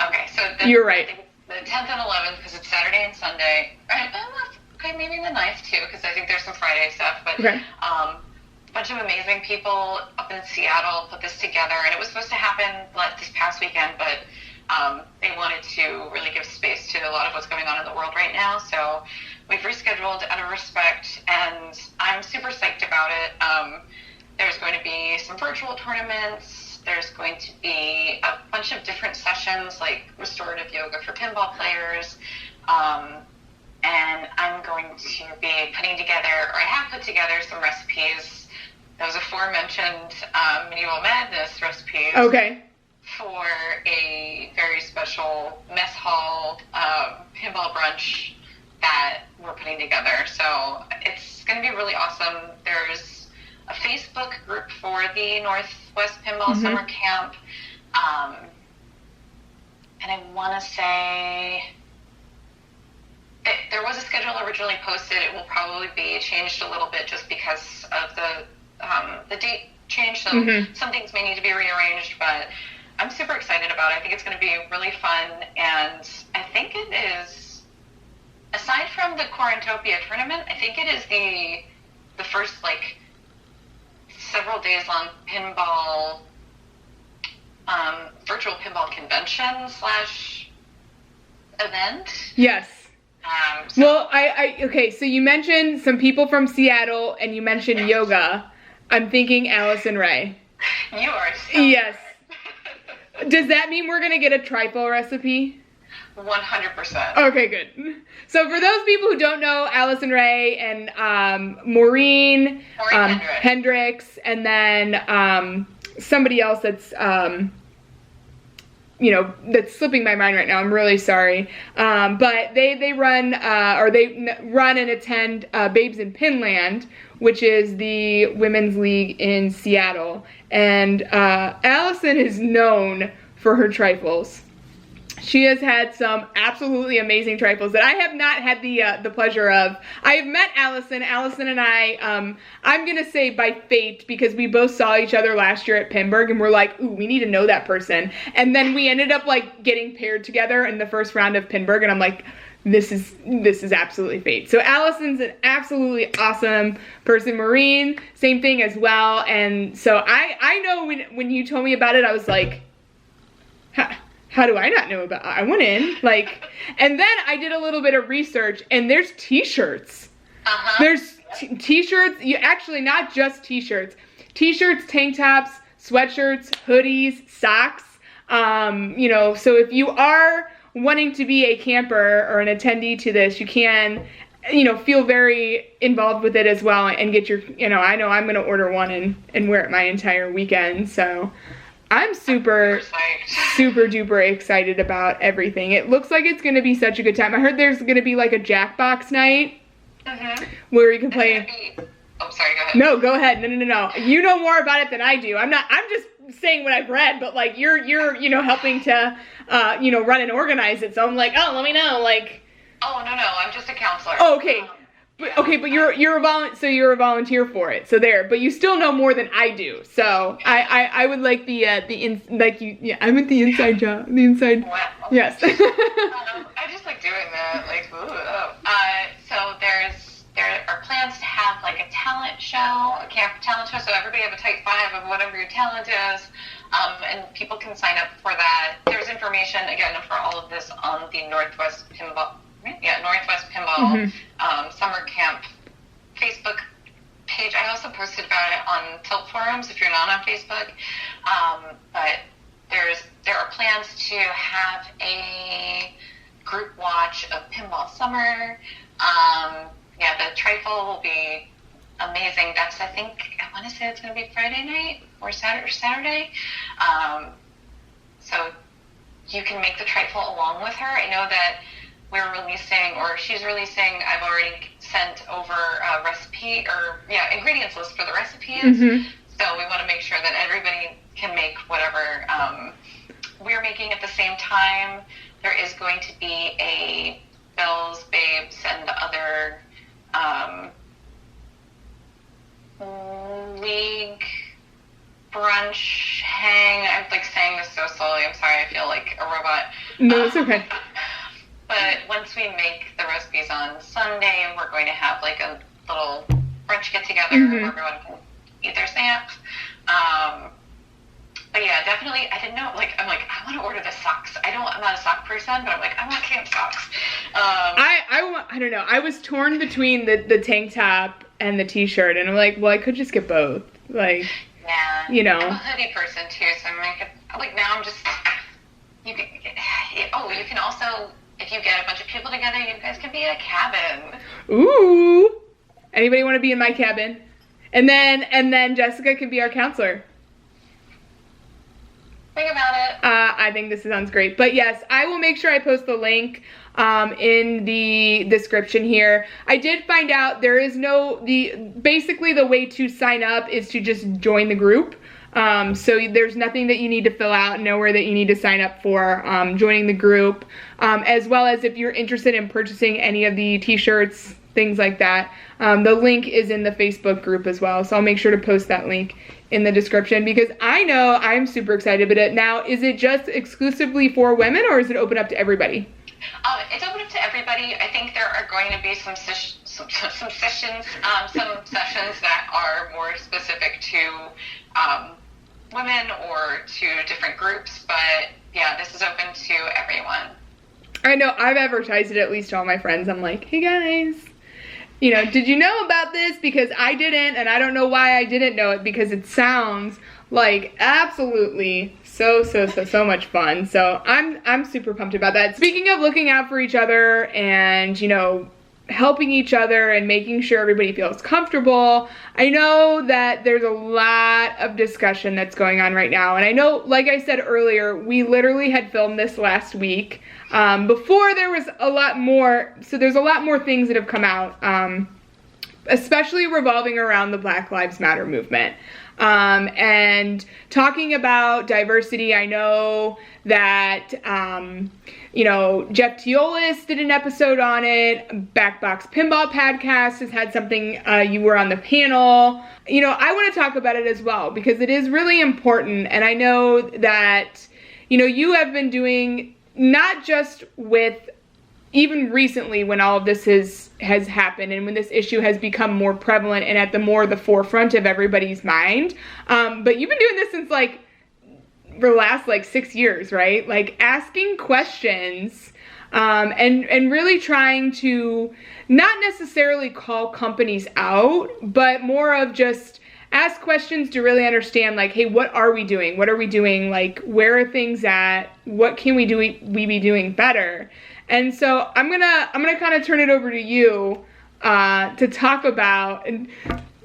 Okay, so you're right. The 10th and 11th, because it's Saturday and Sunday. Okay, maybe the 9th too, because I think there's some Friday stuff. But okay. A bunch of amazing people up in Seattle put this together, and it was supposed to happen this past weekend, but they wanted to really give space to a lot of what's going on in the world right now. So we've rescheduled out of respect, and I'm super psyched about it. There's going to be some virtual tournaments. There's going to be a bunch of different sessions, like restorative yoga for pinball players. And I'm going to be putting together, or I have put together, some recipes. Those aforementioned Medieval Madness recipes. Okay. For a very special mess hall pinball brunch that we're putting together. So it's going to be really awesome. There's a Facebook group for the Northwest Pinball Summer Camp. And I want to say there was a schedule originally posted. It will probably be changed a little bit just because of the date change. So some things may need to be rearranged, but I'm super excited about it. I think it's going to be really fun, and I think it is, aside from the Quarantopia tournament, I think it is the first, like, several days long pinball, virtual pinball convention / event. Yes. Well, okay, so you mentioned some people from Seattle, and you mentioned yoga. I'm thinking Allison Ray. You are so yes. Does that mean we're going to get a trifle recipe? 100%. Okay, good. So for those people who don't know, Allison Ray and Maureen Hendricks, and then somebody else that's that's slipping my mind right now. I'm really sorry. But they run run and attend Babes in Pinland, which is the women's league in Seattle. And Allison is known for her trifles. She has had some absolutely amazing trifles that I have not had the pleasure of. I have met Allison. Allison and I, I'm going to say by fate, because we both saw each other last year at Pinburg, and we're like, ooh, we need to know that person. And then we ended up like getting paired together in the first round of Pinburg, and I'm like, this is absolutely fate. So Allison's an absolutely awesome person. Maureen, same thing as well. And so I know when you told me about it, I was like, how do I not know about it? I went in, like, and then I did a little bit of research, and there's t-shirts. There's t-shirts, actually not just t-shirts. T-shirts, tank tops, sweatshirts, hoodies, socks. So if you are wanting to be a camper or an attendee to this, you can, feel very involved with it as well and get your, I know I'm going to order one and wear it my entire weekend, so I'm super duper excited about everything. It looks like it's going to be such a good time. I heard there's going to be like a Jackbox night where you can play. Oh, sorry, go ahead. No, go ahead. No. You know more about it than I do. I'm just saying what I've read, but like you're helping to run and organize it. So I'm like, oh, let me know, like. Oh, no, I'm just a counselor. Oh, okay. But you're a volunteer for it. So there, but you still know more than I do. So I would like I'm at the inside job. The inside. Wow. Yes. I just like doing that. Like, so there are plans to have like a talent show, a camp talent show. So everybody have a type 5 of whatever your talent is, and people can sign up for that. There's information again for all of this on the Northwest Pinball summer camp Facebook page. I also posted about it on Tilt forums if you're not on Facebook. But there are plans to have a group watch of Pinball Summer. The trifle will be amazing. That's, I want to say it's going to be Friday night or Saturday. So you can make the trifle along with her. I know that she's releasing, I've already sent over a recipe ingredients list for the recipes. So we want to make sure that everybody can make whatever we're making at the same time. There is going to be a Bill's, Babes, and other league brunch hang. I'm like saying this so slowly. I'm sorry. I feel like a robot. No, it's okay. But once we make the recipes on Sunday, we're going to have like a little brunch get together where everyone can eat their snacks. But yeah, definitely. I didn't know. I'm like, I want to order the socks. I'm not a sock person, but I'm like, I want camp socks. I don't know. I was torn between the tank top and the t-shirt, and I'm like, well, I could just get both. Like, yeah, I'm a hoodie person too, so I'm like now I'm just. You can also, if you get a bunch of people together, you guys can be in a cabin. Ooh. Anybody want to be in my cabin? And then Jessica can be our counselor. Think about it. I think this sounds great. But yes, I will make sure I post the link in the description here. I did find out there is basically the way to sign up is to just join the group. So there's nothing that you need to fill out, nowhere that you need to sign up for joining the group, as well as if you're interested in purchasing any of the t-shirts, things like that. The link is in the Facebook group as well, so I'll make sure to post that link in the description because I know I'm super excited about it. Now, is it just exclusively for women or is it open up to everybody? It's open up to everybody. I think there are going to be some sessions that are more specific to women or to different groups, but yeah, this is open to everyone. I know, I've advertised it at least to all my friends. I'm like, hey guys, did you know about this? Because I didn't, and I don't know why I didn't know it because it sounds like absolutely so much fun. So I'm super pumped about that. Speaking of looking out for each other and, you know, helping each other and making sure everybody feels comfortable, I know that there's a lot of discussion that's going on right now. And I know, like I said earlier, we literally had filmed this last week. Before there was a lot more, so there's a lot more things that have come out, especially revolving around the Black Lives Matter movement. And talking about diversity, I know that, you know, Jeff Teolis did an episode on it. Backbox Pinball Podcast has had something, you were on the panel. You know, I want to talk about it as well because it is really important. And I know that, you know, you have been doing not just with, even recently when all of this has happened and when this issue has become more prevalent and at the forefront of everybody's mind. But you've been doing this since like the last like 6 years, right? Like asking questions and really trying to not necessarily call companies out, but more of just ask questions to really understand like, hey, what are we doing? What are we doing? Like, where are things at? What can we be doing better? And so I'm gonna kind of turn it over to you to talk about. And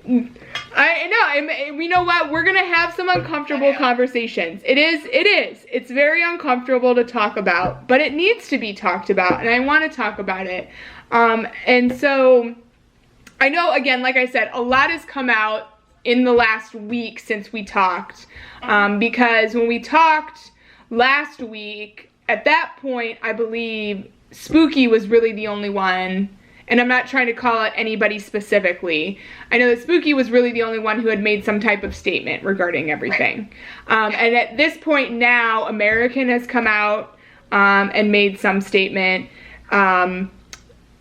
we know what, we're gonna have some uncomfortable conversations. It's very uncomfortable to talk about, but it needs to be talked about, and I want to talk about it. And so I know, again, like I said, a lot has come out in the last week since we talked, because when we talked last week, at that point, I believe Spooky was really the only one, and I'm not trying to call out anybody specifically. I know that Spooky was really the only one who had made some type of statement regarding everything. And at this point now, American has come out and made some statement.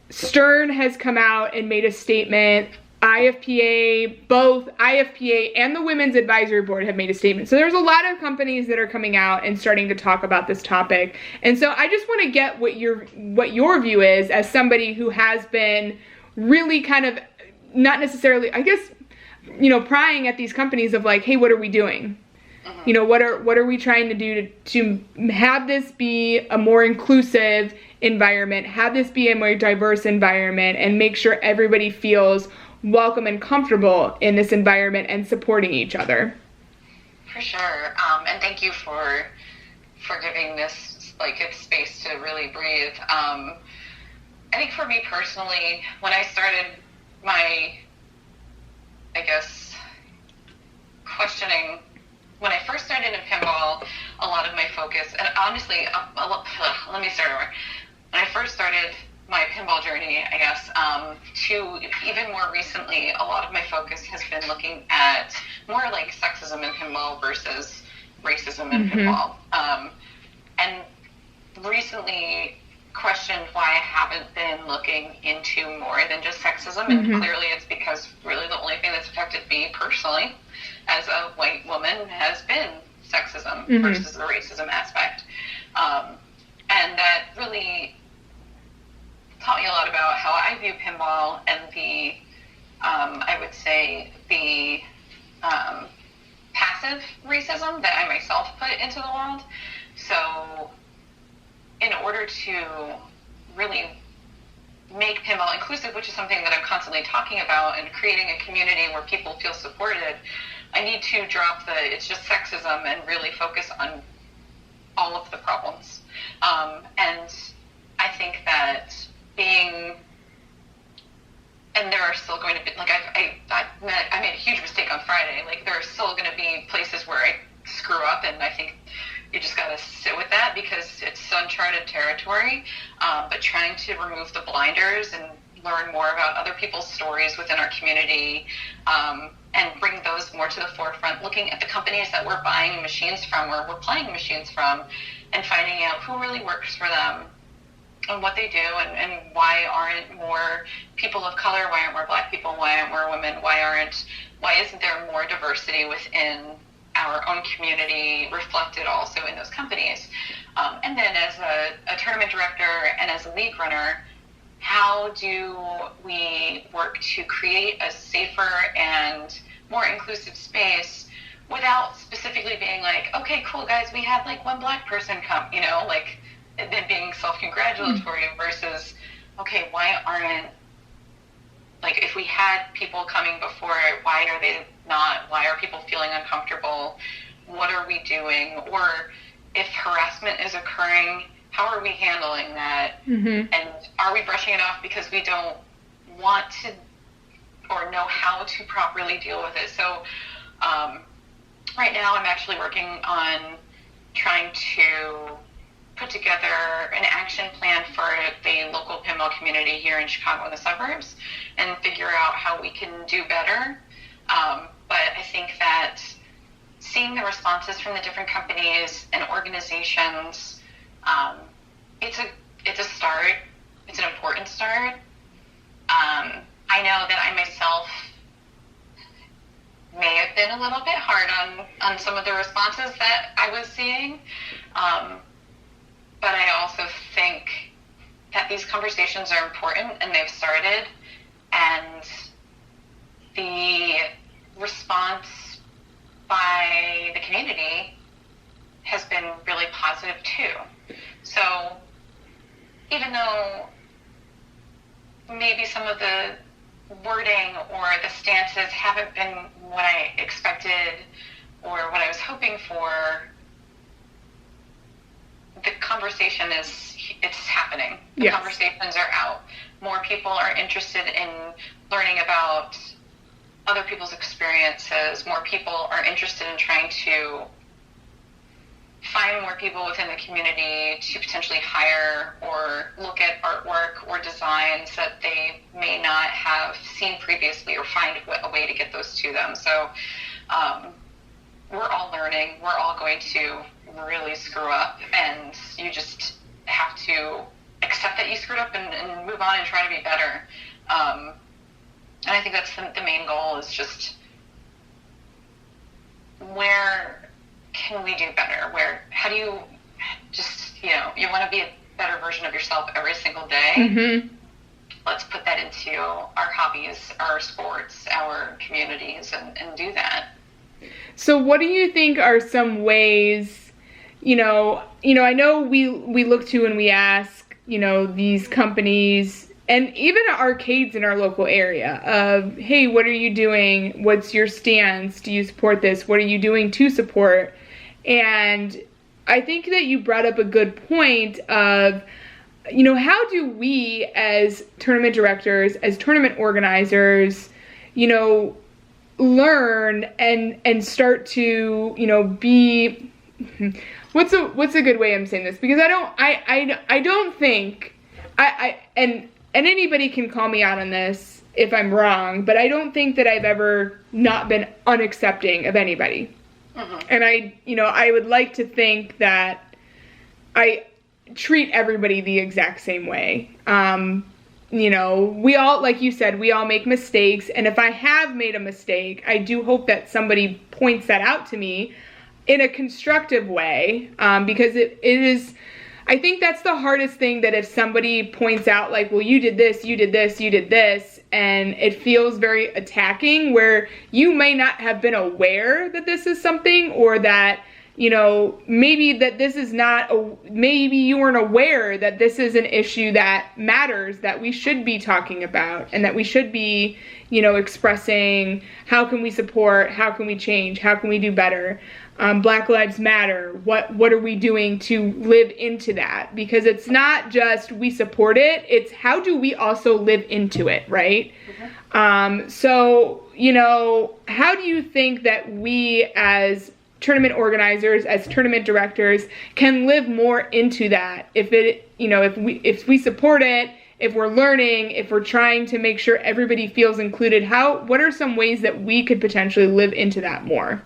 Stern has come out and made a statement. IFPA, both IFPA and the Women's Advisory Board have made a statement. So there's a lot of companies that are coming out and starting to talk about this topic. And so I just want to get what your view is as somebody who has been really kind of, not necessarily, I guess, you know, prying at these companies of like, hey, what are we doing? You know, what are we trying to do to have this be a more inclusive environment, have this be a more diverse environment, and make sure everybody feels welcome and comfortable in this environment and supporting each other. For sure. And thank you for giving this like its space to really breathe. I think for me personally, when I started my, I guess, questioning, when I first started in pinball, a lot of my focus, and honestly, let me start over. When I first started my pinball journey, I guess, to even more recently, a lot of my focus has been looking at more like sexism in pinball versus racism in pinball. And recently questioned why I haven't been looking into more than just sexism. And clearly it's because really the only thing that's affected me personally as a white woman has been sexism versus the racism aspect. And that really taught me a lot about how I view pinball and the, I would say, the passive racism that I myself put into the world. So in order to really make pinball inclusive, which is something that I'm constantly talking about, and creating a community where people feel supported, I need to drop the it's just sexism and really focus on all of the problems. And I think that and there are still going to be, like, I made a huge mistake on Friday. Like, there are still going to be places where I screw up, and I think you just got to sit with that because it's uncharted territory. But trying to remove the blinders and learn more about other people's stories within our community, and bring those more to the forefront, looking at the companies that we're buying machines from or we're playing machines from, and finding out who really works for them and what they do, and why aren't more people of color, why aren't more black people, why aren't more women, why isn't there more diversity within our own community reflected also in those companies. And then as a tournament director and as a league runner, how do we work to create a safer and more inclusive space without specifically being like, okay, cool, guys, we had like one black person come, you know, like, and then being self-congratulatory versus, okay, why aren't, like, if we had people coming before, why are they not? Why are people feeling uncomfortable? What are we doing? Or if harassment is occurring, how are we handling that? Mm-hmm. And are we brushing it off because we don't want to or know how to properly deal with it? So right now I'm actually working on trying to put together an action plan for the local pinball community here in Chicago and the suburbs and figure out how we can do better. But I think that seeing the responses from the different companies and organizations, it's a start. It's an important start. I know that I myself may have been a little bit hard on some of the responses that I was seeing. But I also think that these conversations are important and they've started, and the response by the community has been really positive too. So even though maybe some of the wording or the stances haven't been what I expected or what I was hoping for, the conversation it's happening. The conversations are out. More people are interested in learning about other people's experiences. More people are interested in trying to find more people within the community to potentially hire or look at artwork or designs that they may not have seen previously, or find a way to get those to them. So we're all learning. We're all going to really screw up, and you just have to accept that you screwed up and move on and try to be better. And I think that's the main goal, is just where can we do better? How do you just, you want to be a better version of yourself every single day. Mm-hmm. Let's put that into our hobbies, our sports, our communities, and do that. So what do you think are some ways, I know we look to and we ask, these companies and even arcades in our local area of, hey, what are you doing? What's your stance? Do you support this? What are you doing to support? And I think that you brought up a good point of, how do we as tournament directors, as tournament organizers, learn and start to, be, what's a good way I'm saying this? Because I don't think, and anybody can call me out on this if I'm wrong, but I don't think that I've ever not been unaccepting of anybody. Mm-hmm. And I would like to think that I treat everybody the exact same way. We all, like you said, we all make mistakes. And if I have made a mistake, I do hope that somebody points that out to me in a constructive way. Because it is, I think that's the hardest thing, that if somebody points out like, well, you did this, you did this, you did this, and it feels very attacking, where you may not have been aware that this is something, or that, maybe that this is not, maybe you weren't aware that this is an issue that matters, that we should be talking about, and that we should be, expressing how can we support, how can we change, how can we do better. Black Lives Matter, what are we doing to live into that? Because it's not just we support it, it's how do we also live into it, right? Mm-hmm. So, how do you think that we as tournament organizers, as tournament directors, can live more into that? If we support it, if we're learning, if we're trying to make sure everybody feels included, what are some ways that we could potentially live into that more?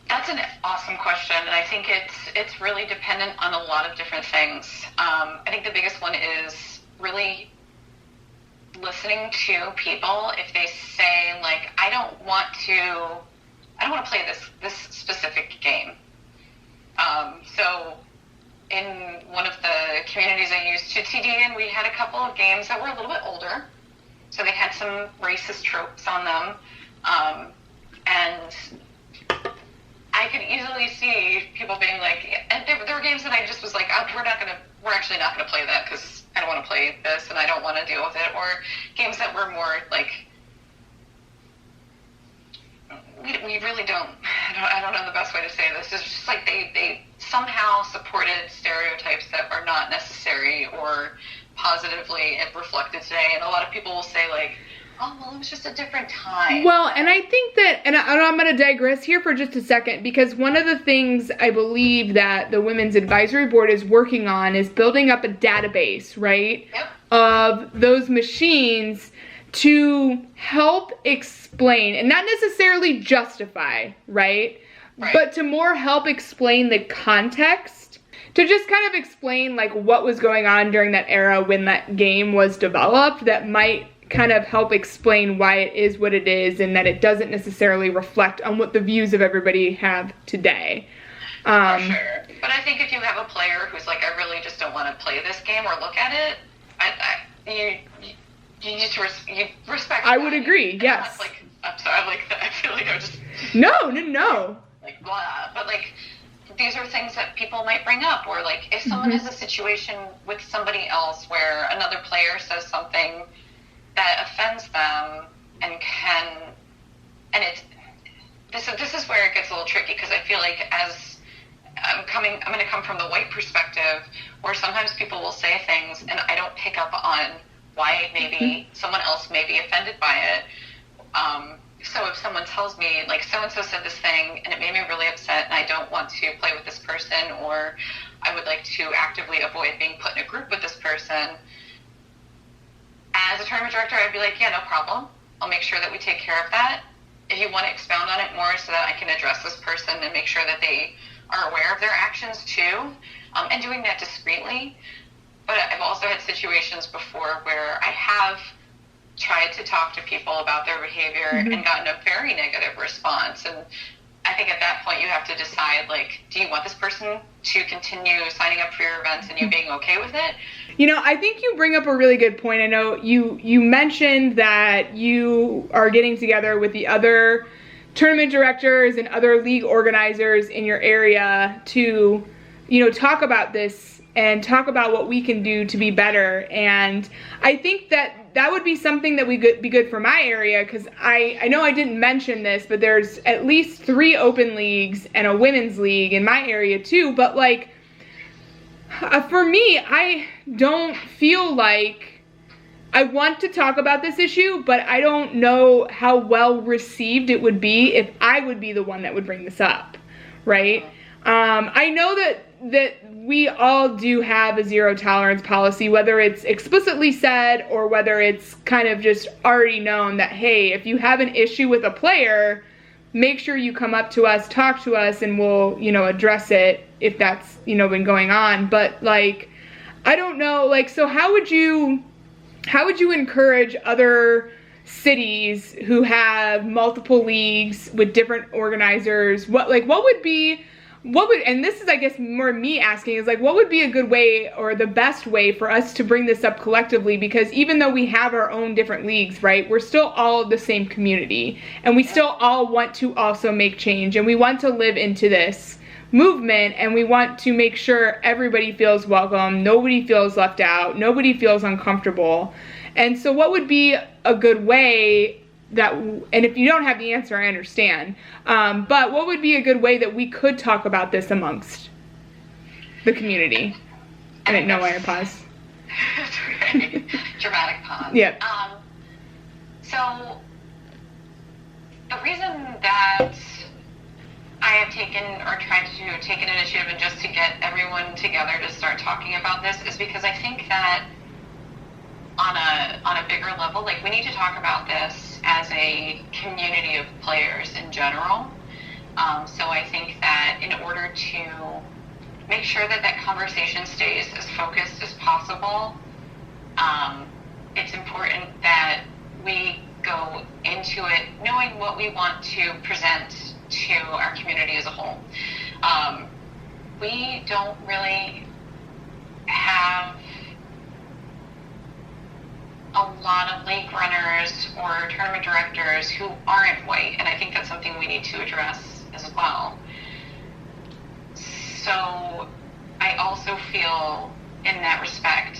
That's an awesome question, and I think it's really dependent on a lot of different things. I think the biggest one is really listening to people. If they say, like, I don't want to play this specific game. So in one of the communities I used to TD in, we had a couple of games that were a little bit older, so they had some racist tropes on them, and I could easily see people being like, and there were games that I just was like, oh, we're actually not gonna play that because I don't want to play this and I don't want to deal with it. Or games that were more like, we really don't. I don't know the best way to say this. It's just like they somehow supported stereotypes that are not necessary or positively reflected today. And a lot of people will say like, oh, well, it was just a different time. Well, and I think that, and I'm going to digress here for just a second, because one of the things I believe that the Women's Advisory Board is working on is building up a database, right? Yep. Of those machines to help explain, and not necessarily justify, right? But to more help explain the context, to just kind of explain like what was going on during that era when that game was developed, that might kind of help explain why it is what it is and that it doesn't necessarily reflect on what the views of everybody have today. For sure. But I think if you have a player who's like, I really just don't want to play this game or look at it, you need to respect. I would agree, yes. Like, I'm sorry, like, I feel like I'm just... No. Like, blah. But, like, these are things that people might bring up. Or, like, if someone has a situation with somebody else where another player says something that offends them and it's... This is where it gets a little tricky, because I feel like as... I'm going to come from the white perspective, where sometimes people will say things and I don't pick up on why maybe someone else may be offended by it. So if someone tells me, like, so-and-so said this thing and it made me really upset and I don't want to play with this person, or I would like to actively avoid being put in a group with this person, as a tournament director, I'd be like, yeah, no problem. I'll make sure that we take care of that. If you want to expound on it more so that I can address this person and make sure that they are aware of their actions too, and doing that discreetly. But I've also had situations before where I have tried to talk to people about their behavior and gotten a very negative response. And I think at that point you have to decide, like, do you want this person to continue signing up for your events and you being okay with it? You know, I think you bring up a really good point. I know you mentioned that you are getting together with the other tournament directors and other league organizers in your area to, you know, talk about this and talk about what we can do to be better. And I think that would be something that would be good for my area, because I know I didn't mention this, but there's at least 3 open leagues and a women's league in my area too. But like, for me, I don't feel like I want to talk about this issue, but I don't know how well received it would be if I would be the one that would bring this up, right? I know that we all do have a zero tolerance policy, whether it's explicitly said or whether it's kind of just already known that, hey, if you have an issue with a player, make sure you come up to us, talk to us, and we'll, you know, address it if that's, you know, been going on. But like, I don't know, like, so how would you encourage other cities who have multiple leagues with different organizers? And this is, I guess, more me asking, is like, what would be a good way or the best way for us to bring this up collectively? Because even though we have our own different leagues, right, we're still all the same community, and we still all want to also make change, and we want to live into this movement, and we want to make sure everybody feels welcome, nobody feels left out, nobody feels uncomfortable. And so what would be a good way that, and if you don't have the answer, I understand, but what would be a good way that we could talk about this amongst the community? I didn't know why I paused. It's okay. Dramatic pause. Yep. So the reason that I have taken or tried to take an initiative and just to get everyone together to start talking about this is because I think that on a bigger level, like, we need to talk about this as a community of players in general. So I think that in order to make sure that that conversation stays as focused as possible, it's important that we go into it knowing what we want to present to our community as a whole. We don't really have a lot of league runners or tournament directors who aren't white, and I think that's something we need to address as well. so I also feel in that respect,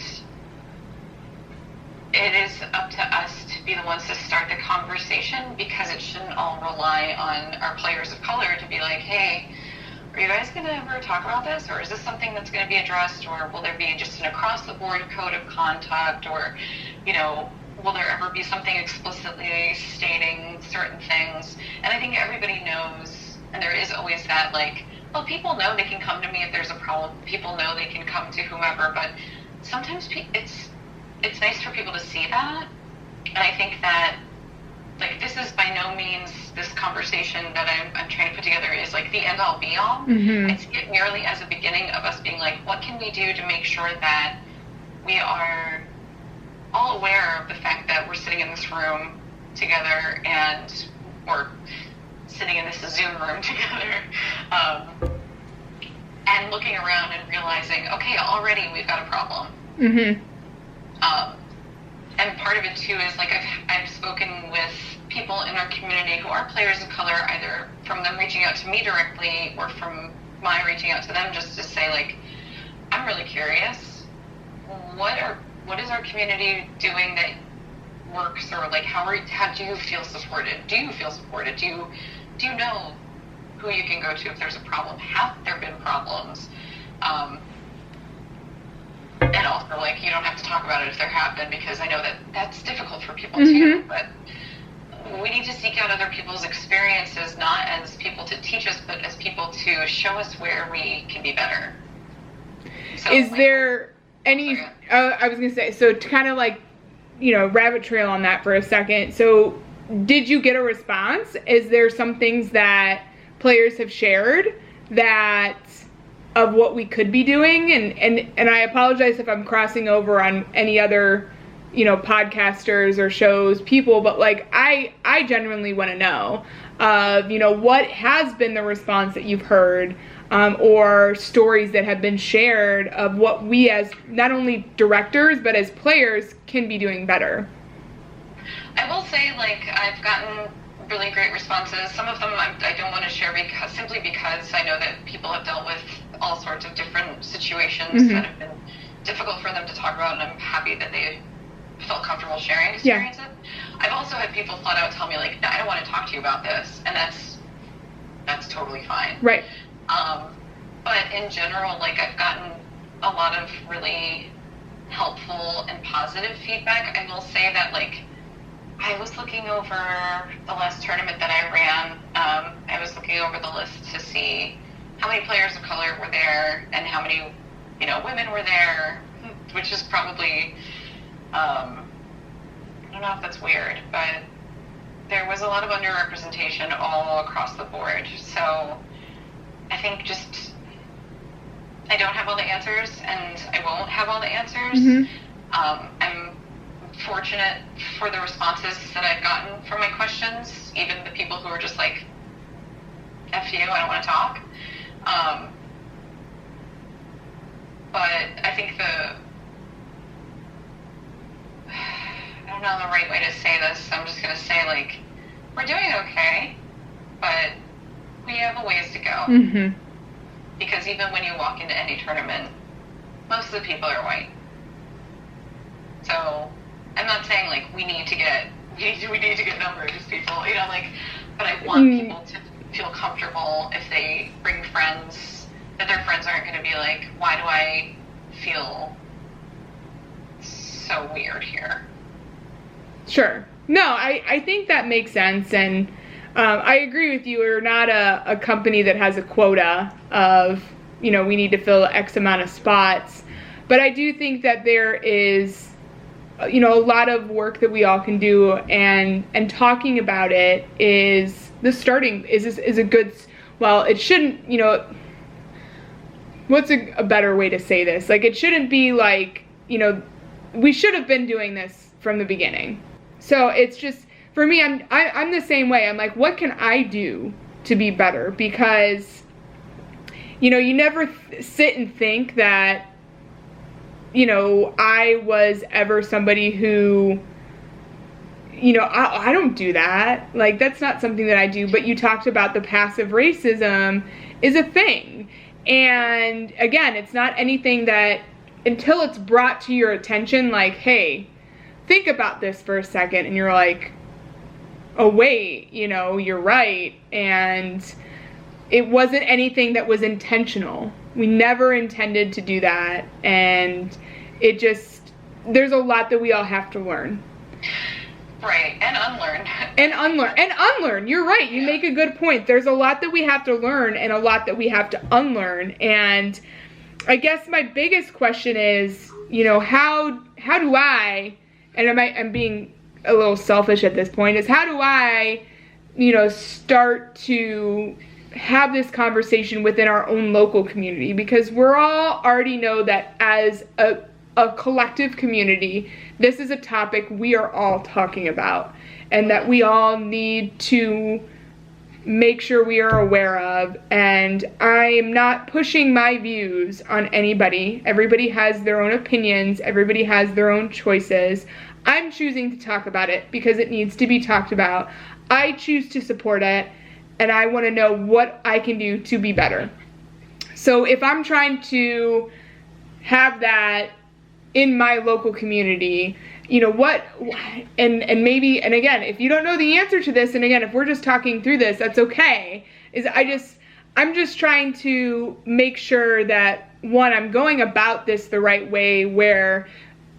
it is up to us to be the ones to start the conversation, because it shouldn't all rely on our players of color to be like, hey, are you guys going to ever talk about this? Or is this something that's going to be addressed? Or will there be just an across-the-board code of conduct? Or, you know, will there ever be something explicitly stating certain things? And I think everybody knows, and there is always that, like, well, people know they can come to me if there's a problem. People know they can come to whomever. But sometimes it's nice for people to see that. And I think that, like, this is by no means, this conversation that I'm trying to put together is like the end all be all. I see it merely as a beginning of us being like, what can we do to make sure that we are all aware of the fact that we're sitting in this room together, or sitting in this Zoom room together, and looking around and realizing, okay, already we've got a problem. And part of it too is, like, I've spoken with people in our community who are players of color, either from them reaching out to me directly or from my reaching out to them, just to say, like, I'm really curious, what is our community doing that works, or like how do you feel supported? Do you feel supported? Do you know who you can go to if there's a problem? Have there been problems? And also, like, you don't have to talk about it if there have been, because I know that that's difficult for people too, but we need to seek out other people's experiences, not as people to teach us, but as people to show us where we can be better. So, is there any, I was going to say, so to kind of, like, you know, rabbit trail on that for a second. So did you get a response? Is there some things that players have shared that of what we could be doing? And I apologize if I'm crossing over on any other, you know, podcasters or shows people, but, like, I genuinely want to know of, you know, what has been the response that you've heard, or stories that have been shared of what we as not only directors but as players can be doing better. I will say, like, I've gotten really great responses. Some of them I don't want to share simply because I know that people have dealt with all sorts of different situations that have been difficult for them to talk about, and I'm happy that they felt comfortable sharing experiences. I've also had people flat out tell me, like, I don't want to talk to you about this, and that's totally fine. Right. But in general, like, I've gotten a lot of really helpful and positive feedback. I will say that, like, I was looking over the last tournament that I ran. I was looking over the list to see how many players of color were there and how many, you know, women were there, which is probably, I don't know if that's weird, but there was a lot of underrepresentation all across the board. So I think just, I don't have all the answers, and I won't have all the answers. I'm fortunate for the responses that I've gotten from my questions, even the people who are just like, F you, I don't want to talk. But I think I don't know the right way to say this. I'm just going to say, like, we're doing okay, but we have a ways to go. Because even when you walk into any tournament, most of the people are white. So I'm not saying, like, we need to get numbers, people, you know, like, but I want people to feel comfortable if they bring friends, that their friends aren't going to be like, why do I feel so weird here? Sure. No, I think that makes sense, and I agree with you. We're not a company that has a quota of, you know, we need to fill X amount of spots, but I do think that there is, you know, a lot of work that we all can do, and talking about it is the starting, is a good, well, it shouldn't, you know, what's a better way to say this? Like, it shouldn't be like, you know, we should have been doing this from the beginning. So it's just, for me, I'm the same way. I'm like, what can I do to be better? Because, you know, you never sit and think that, you know, I was ever somebody who, you know, I don't do that. Like, that's not something that I do. But you talked about the passive racism is a thing. And again, it's not anything that, until it's brought to your attention, like, hey, think about this for a second, and you're like, oh wait, you know, you're right, and it wasn't anything that was intentional. We never intended to do that, and it just, there's a lot that we all have to learn. Right, and unlearn. And unlearn, you're right, you make a good point. There's a lot that we have to learn and a lot that we have to unlearn, and I guess my biggest question is, you know, how do I, and I'm being a little selfish at this point, is how do I, you know, start to have this conversation within our own local community? Because we're all already know that as a collective community, this is a topic we are all talking about, and that we all need to make sure we are aware of. And I'm not pushing my views on anybody. Everybody has their own opinions. Everybody has their own choices. I'm choosing to talk about it because it needs to be talked about. I choose to support it, and I want to know what I can do to be better. So if I'm trying to have that in my local community, you know, what, and maybe, and again, if you don't know the answer to this, and again, if we're just talking through this, that's okay, is I'm just trying to make sure that, one, I'm going about this the right way, where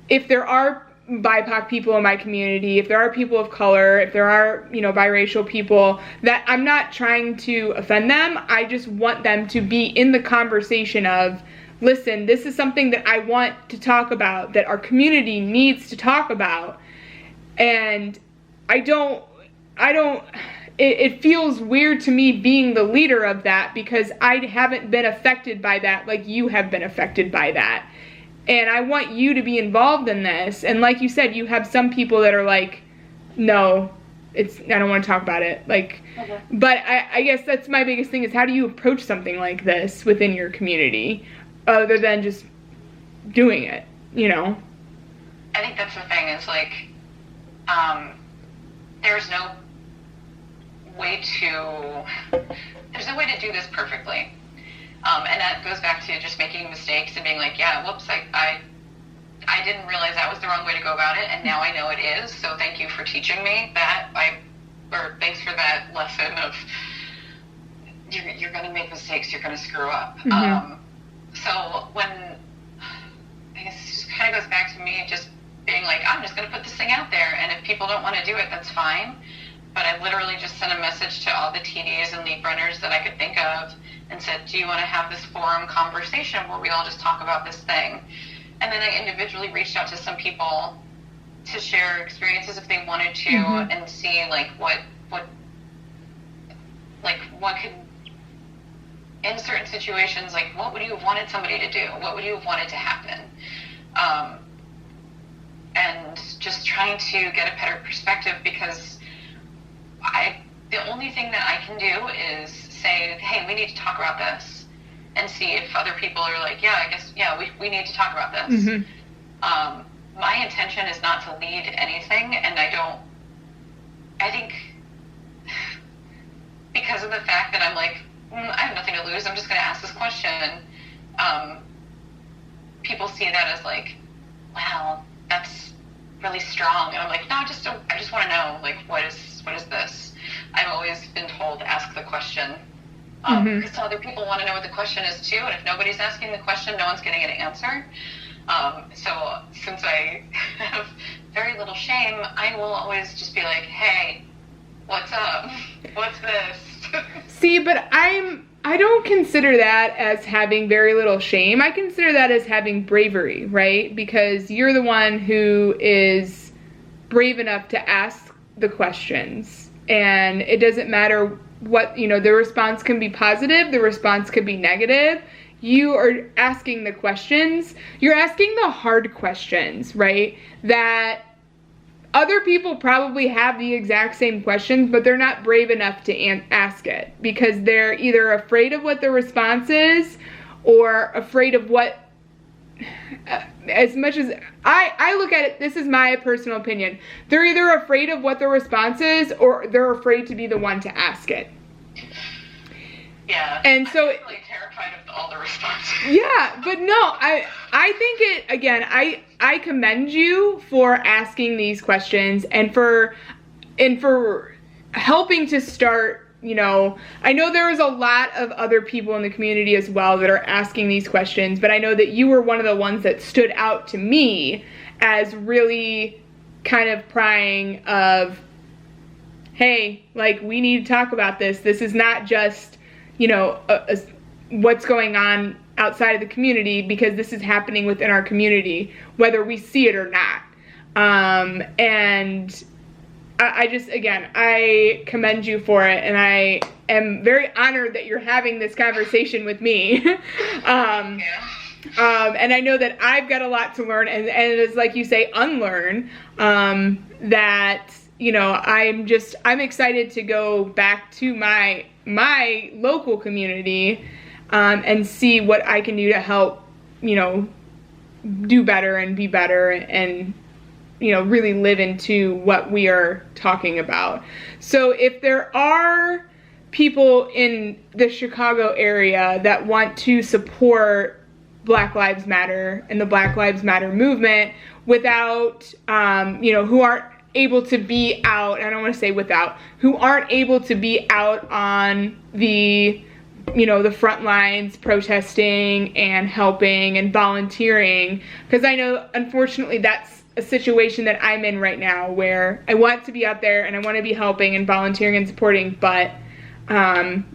if there are BIPOC people in my community, if there are people of color, if there are, you know, biracial people, that I'm not trying to offend them. I just want them to be in the conversation of, listen, this is something that I want to talk about, that our community needs to talk about. And it feels weird to me being the leader of that, because I haven't been affected by that like you have been affected by that. And I want you to be involved in this. And like you said, you have some people that are like, no, I don't want to talk about it. Like, but I guess that's my biggest thing, is how do you approach something like this within your community, other than just doing it, you know? I think that's the thing, is like, there's no way to do this perfectly. And that goes back to just making mistakes and being like, yeah, whoops, I didn't realize that was the wrong way to go about it, and now I know it is, so thank you for teaching me that, or thanks for that lesson of, you're going to make mistakes, you're going to screw up. Mm-hmm. So when, I guess it just kind of goes back to me just being like, I'm just going to put this thing out there, and if people don't want to do it, that's fine. But I literally just sent a message to all the TDs and lead runners that I could think of, and said, do you want to have this forum conversation where we all just talk about this thing? And then I individually reached out to some people to share experiences if they wanted to, mm-hmm. and see like what could, in certain situations, like what would you have wanted somebody to do? What would you have wanted to happen? And just trying to get a better perspective, because the only thing that I can do is say, hey, we need to talk about this, and see if other people are like, yeah, I guess, yeah, we need to talk about this. Mm-hmm. My intention is not to lead anything, and I think because of the fact that I'm like, I have nothing to lose, I'm just going to ask this question, people see that as like, wow, that's really strong, and I'm like, no, I just want to know, like, what is this? I've always been told to ask the question, because other people want to know what the question is too, and if nobody's asking the question, no one's getting an answer. So since I have very little shame, I will always just be like, hey, what's up? What's this? See, but I don't consider that as having very little shame. I consider that as having bravery, right? Because you're the one who is brave enough to ask the questions. And it doesn't matter what, the response can be positive, the response could be negative. You are asking the questions. You're asking the hard questions, right? That other people probably have the exact same questions, but they're not brave enough to ask it, because they're either afraid of what the response is, or afraid of what, as much as I look at it, this is my personal opinion, they're either afraid of what the response is, or they're afraid to be the one to ask it. Yeah. And so I'm really terrified of all the responses. Yeah, but no, I think it, again, I commend you for asking these questions and for helping to start, you know, I know there was a lot of other people in the community as well that are asking these questions, but I know that you were one of the ones that stood out to me as really kind of prying of, hey, like, we need to talk about this. This is not just, you know, what's going on outside of the community, because this is happening within our community, whether we see it or not. And I just, again, I commend you for it, and I am very honored that you're having this conversation with me. And I know that I've got a lot to learn, and it's like you say, unlearn, that, you know, I'm excited to go back to my local community, and see what I can do to help, you know, do better and be better and, you know, really live into what we are talking about. So if there are people in the Chicago area that want to support Black Lives Matter and the Black Lives Matter movement without, you know, who aren't able to be out, I don't want to say without, who aren't able to be out on the, you know, the front lines protesting and helping and volunteering, because I know, unfortunately, that's a situation that I'm in right now, where I want to be out there and I want to be helping and volunteering and supporting, but,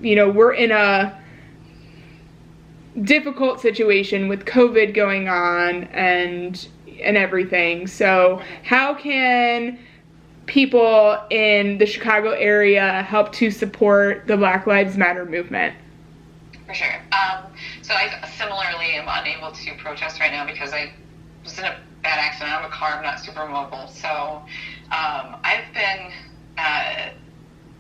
you know, we're in a difficult situation with COVID going on and everything. So how can people in the Chicago area help to support the Black Lives Matter movement? For sure. So I similarly am unable to protest right now because I was in a bad accident. I have a car. I'm not super mobile. So I've been, and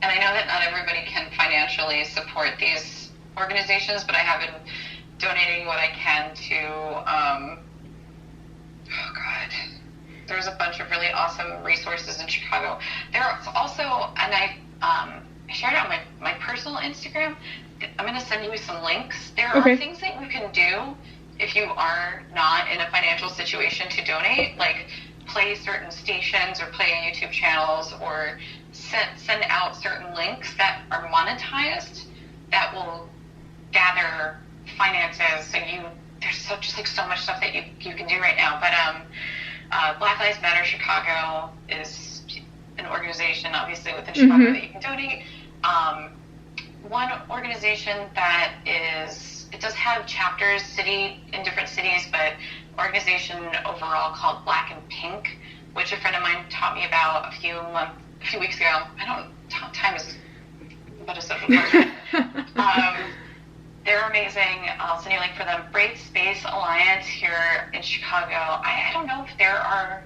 I know that not everybody can financially support these organizations, but I have been donating what I can to, there's a bunch of really awesome resources in Chicago. There's also, and I shared it on my personal Instagram. I'm going to send you some links. There are things that you can do if you are not in a financial situation to donate, like play certain stations or play YouTube channels, or send out certain links that are monetized that will gather finances. So there's so much stuff that you can do right now. But Black Lives Matter Chicago is an organization, obviously, within Chicago that you can donate. One organization that it does have chapters in different cities, but organization overall called Black and Pink, which a friend of mine taught me about a few weeks ago. Time is but a social construct. They're amazing. I'll send you a link for them. Brave Space Alliance here in Chicago. I don't know if there are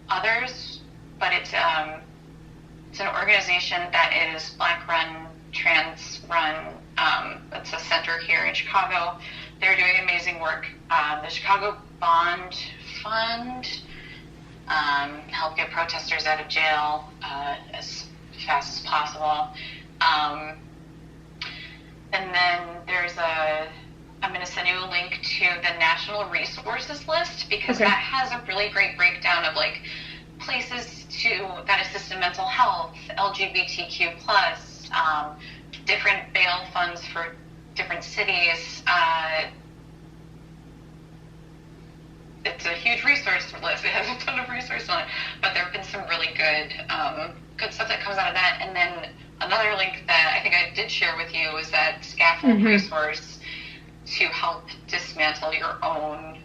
others, but it's an organization that is Black run, trans run. It's a center here in Chicago. They're doing amazing work. The Chicago Bond Fund help get protesters out of jail as fast as possible. And then I'm going to send you a link to the National Resources List, because that has a really great breakdown of like places that assist in mental health, LGBTQ+, different bail funds for different cities. It's a huge resource list. It has a ton of resources on it, but there have been some really good stuff that comes out of that. And then another link that I think I did share with you is that scaffold resource to help dismantle your own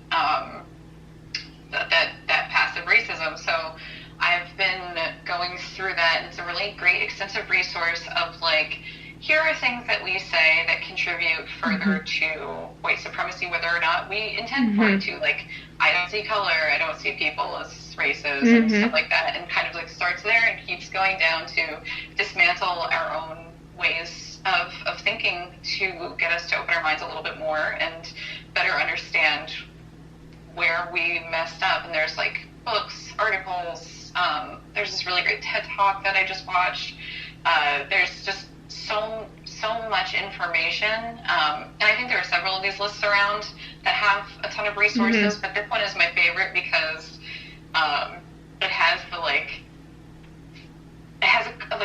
that passive racism. So I've been going through that, and it's a really great extensive resource of like, here are things that we say that contribute further to white supremacy, whether or not we intend for it to. Like, I don't see color, I don't see people as races, and stuff like that, and kind of like starts there and keeps going down to dismantle our own ways of thinking to get us to open our minds a little bit more and better understand where we messed up. And there's like books, articles, there's this really great TED Talk that I just watched. There's just so so much information. And I think there are several of these lists around that have a ton of resources, but this one is my favorite because it has the like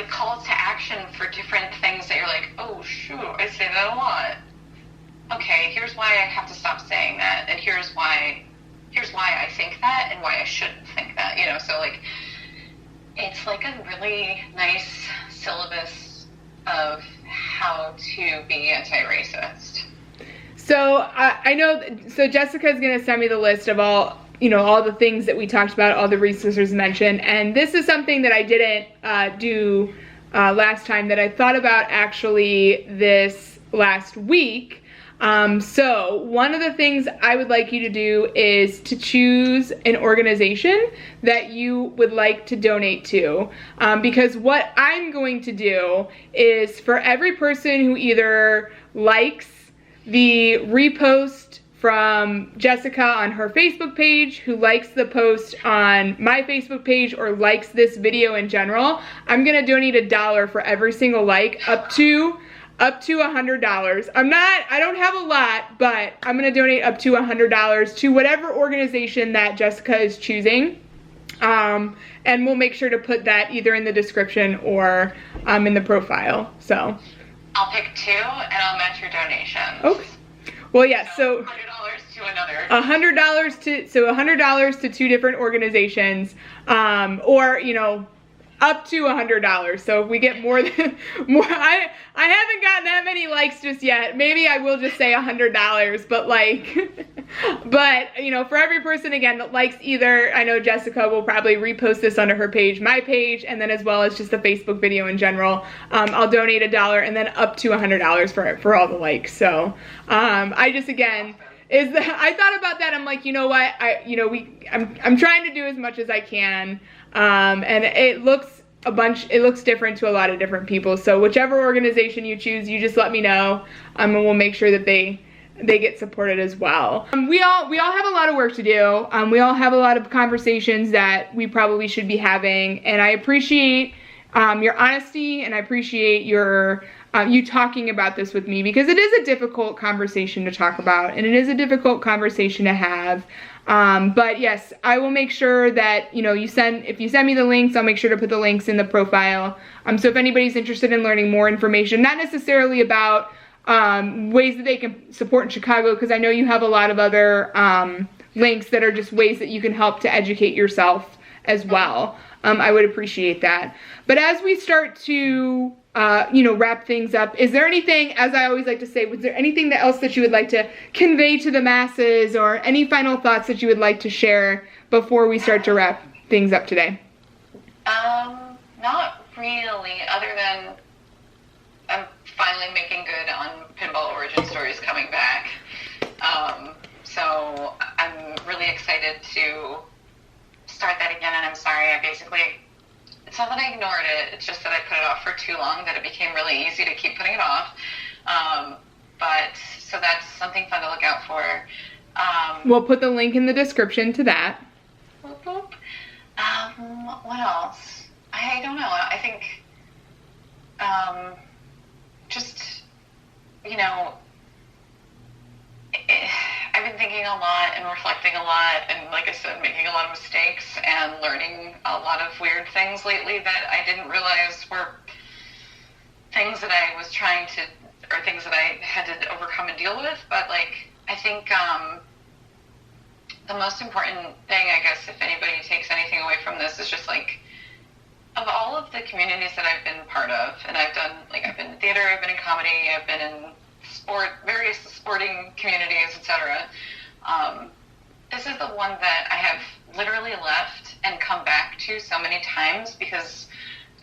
calls to action for different things that you're like, oh shoot, I say that a lot. Okay, here's why I have to stop saying that, and here's why I think that, and why I shouldn't think that. You know, so like it's like a really nice syllabus of how to be anti-racist. So I know, so Jessica's going to send me the list of all the things that we talked about, all the resources mentioned, and this is something that I didn't do last time that I thought about actually this last week. So one of the things I would like you to do is to choose an organization that you would like to donate to, because what I'm going to do is for every person who either likes the repost from Jessica on her Facebook page, who likes the post on my Facebook page, or likes this video in general, I'm gonna donate $1 for every single like, up to $100. I don't have a lot, but I'm gonna donate up to $100 to whatever organization that Jessica is choosing. And we'll make sure to put that either in the description or in the profile. So I'll pick 2 and I'll match your donation. Okay. Well, yeah, so $100 to another. $100 to 2 different organizations, or up to $100. So if we get more, I haven't gotten that many likes just yet. Maybe I will just say $100, but for every person again that likes either, I know Jessica will probably repost this under her page, my page, and then as well as just the Facebook video in general, I'll donate $1 and then up to $100 for all the likes. So I just again. I thought about that. I'm like, you know what? I'm trying to do as much as I can, and it looks different to a lot of different people. So whichever organization you choose, you just let me know, and we'll make sure that they get supported as well. We all have a lot of work to do. We all have a lot of conversations that we probably should be having, and I appreciate your honesty, and I appreciate you talking about this with me, because it is a difficult conversation to talk about, and it is a difficult conversation to have. But yes, I will make sure that if you send me the links, I'll make sure to put the links in the profile. So if anybody's interested in learning more information, not necessarily about ways that they can support in Chicago, because I know you have a lot of other links that are just ways that you can help to educate yourself as well. I would appreciate that. But as we start to wrap things up, is there anything, as I always like to say, was there anything else that you would like to convey to the masses, or any final thoughts that you would like to share before we start to wrap things up today? Not really, other than I'm finally making good on Pinball Origin Stories coming back. So I'm really excited to start that again, and I'm sorry, it's not that I ignored it, it's just that I put it off for too long, that it became really easy to keep putting it off. But so that's something fun to look out for. We'll put the link in the description to that. Boop, boop. What else? I don't know. I think I've been thinking a lot and reflecting a lot, and like I said, making a lot of mistakes and learning a lot of weird things lately that I didn't realize were things that I was trying to, or things that I had to overcome and deal with. But I think the most important thing, I guess, if anybody takes anything away from this, is just of all of the communities that I've been part of, and I've been in theater, I've been in comedy, I've been in various sporting communities, etc. This is the one that I have literally left and come back to so many times, because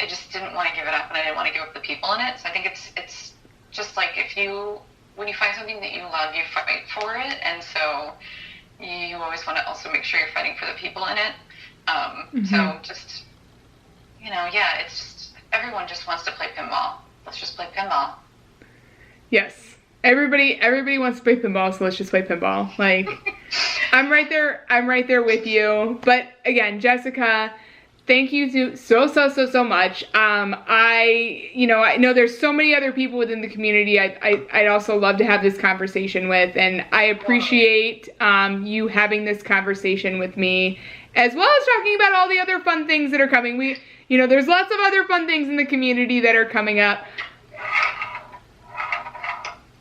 I just didn't want to give it up, and I didn't want to give up the people in it. So I think it's just when you find something that you love, you fight for it, and so you always want to also make sure you're fighting for the people in it. So just, it's just, everyone just wants to play pinball. Let's just play pinball. Yes. Everybody wants to play pinball, so let's just play pinball. I'm right there with you. But again, Jessica, thank you so much. I know there's so many other people within the community I'd also love to have this conversation with, and I appreciate you having this conversation with me, as well as talking about all the other fun things that are coming. There's lots of other fun things in the community that are coming up.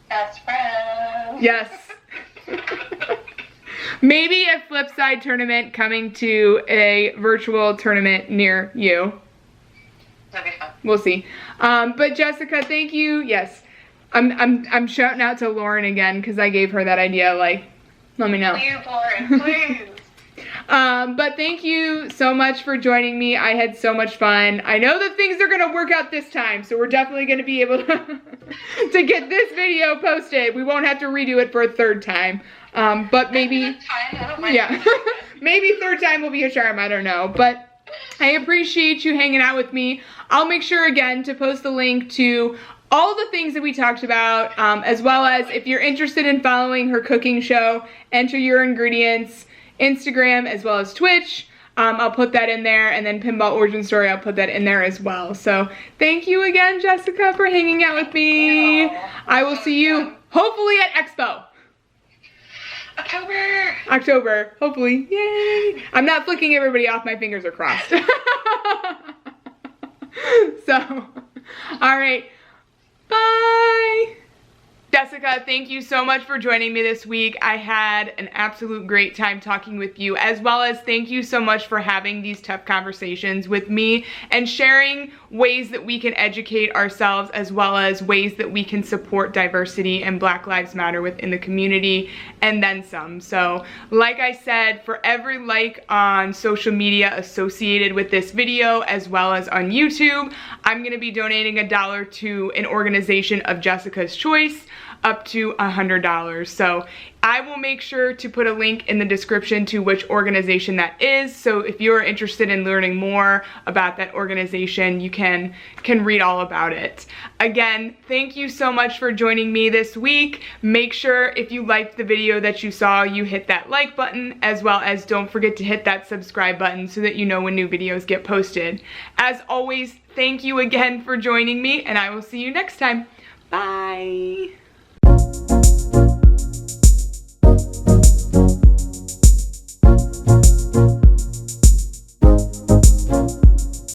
Best friends. Yes. Maybe a Flipside tournament coming to a virtual tournament near you. That'd be fun. We'll see. But Jessica, thank you. Yes. I'm shouting out to Lauren again because I gave her that idea. Like, let me know. Please, Lauren, please. But thank you so much for joining me. I had so much fun. I know that things are going to work out this time, so we're definitely going to be able to get this video posted. We won't have to redo it for a third time. But maybe, yeah, maybe third time will be a charm. I don't know. But I appreciate you hanging out with me. I'll make sure again to post the link to all the things that we talked about, as well as if you're interested in following her cooking show, Enter Your Ingredients, Instagram, as well as Twitch. I'll put that in there, and then Pinball Origin Story, I'll put that in there as well. So thank you again, Jessica, for hanging out with me. I will see you hopefully at Expo. October, hopefully. Yay! I'm not flicking everybody off, my fingers are crossed. So, all right. Bye. Jessica, thank you so much for joining me this week. I had an absolute great time talking with you, as well as thank you so much for having these tough conversations with me and sharing ways that we can educate ourselves, as well as ways that we can support diversity and Black Lives Matter within the community, and then some. So, like I said, for every like on social media associated with this video, as well as on YouTube, I'm going to be donating $1 to an organization of Jessica's choice, up to $100. So I will make sure to put a link in the description to which organization that is. So if you're interested in learning more about that organization, you can read all about it. Again, thank you so much for joining me this week. Make sure if you liked the video that you saw, you hit that like button, as well as don't forget to hit that subscribe button so that you know when new videos get posted. As always, thank you again for joining me, and I will see you next time. Bye.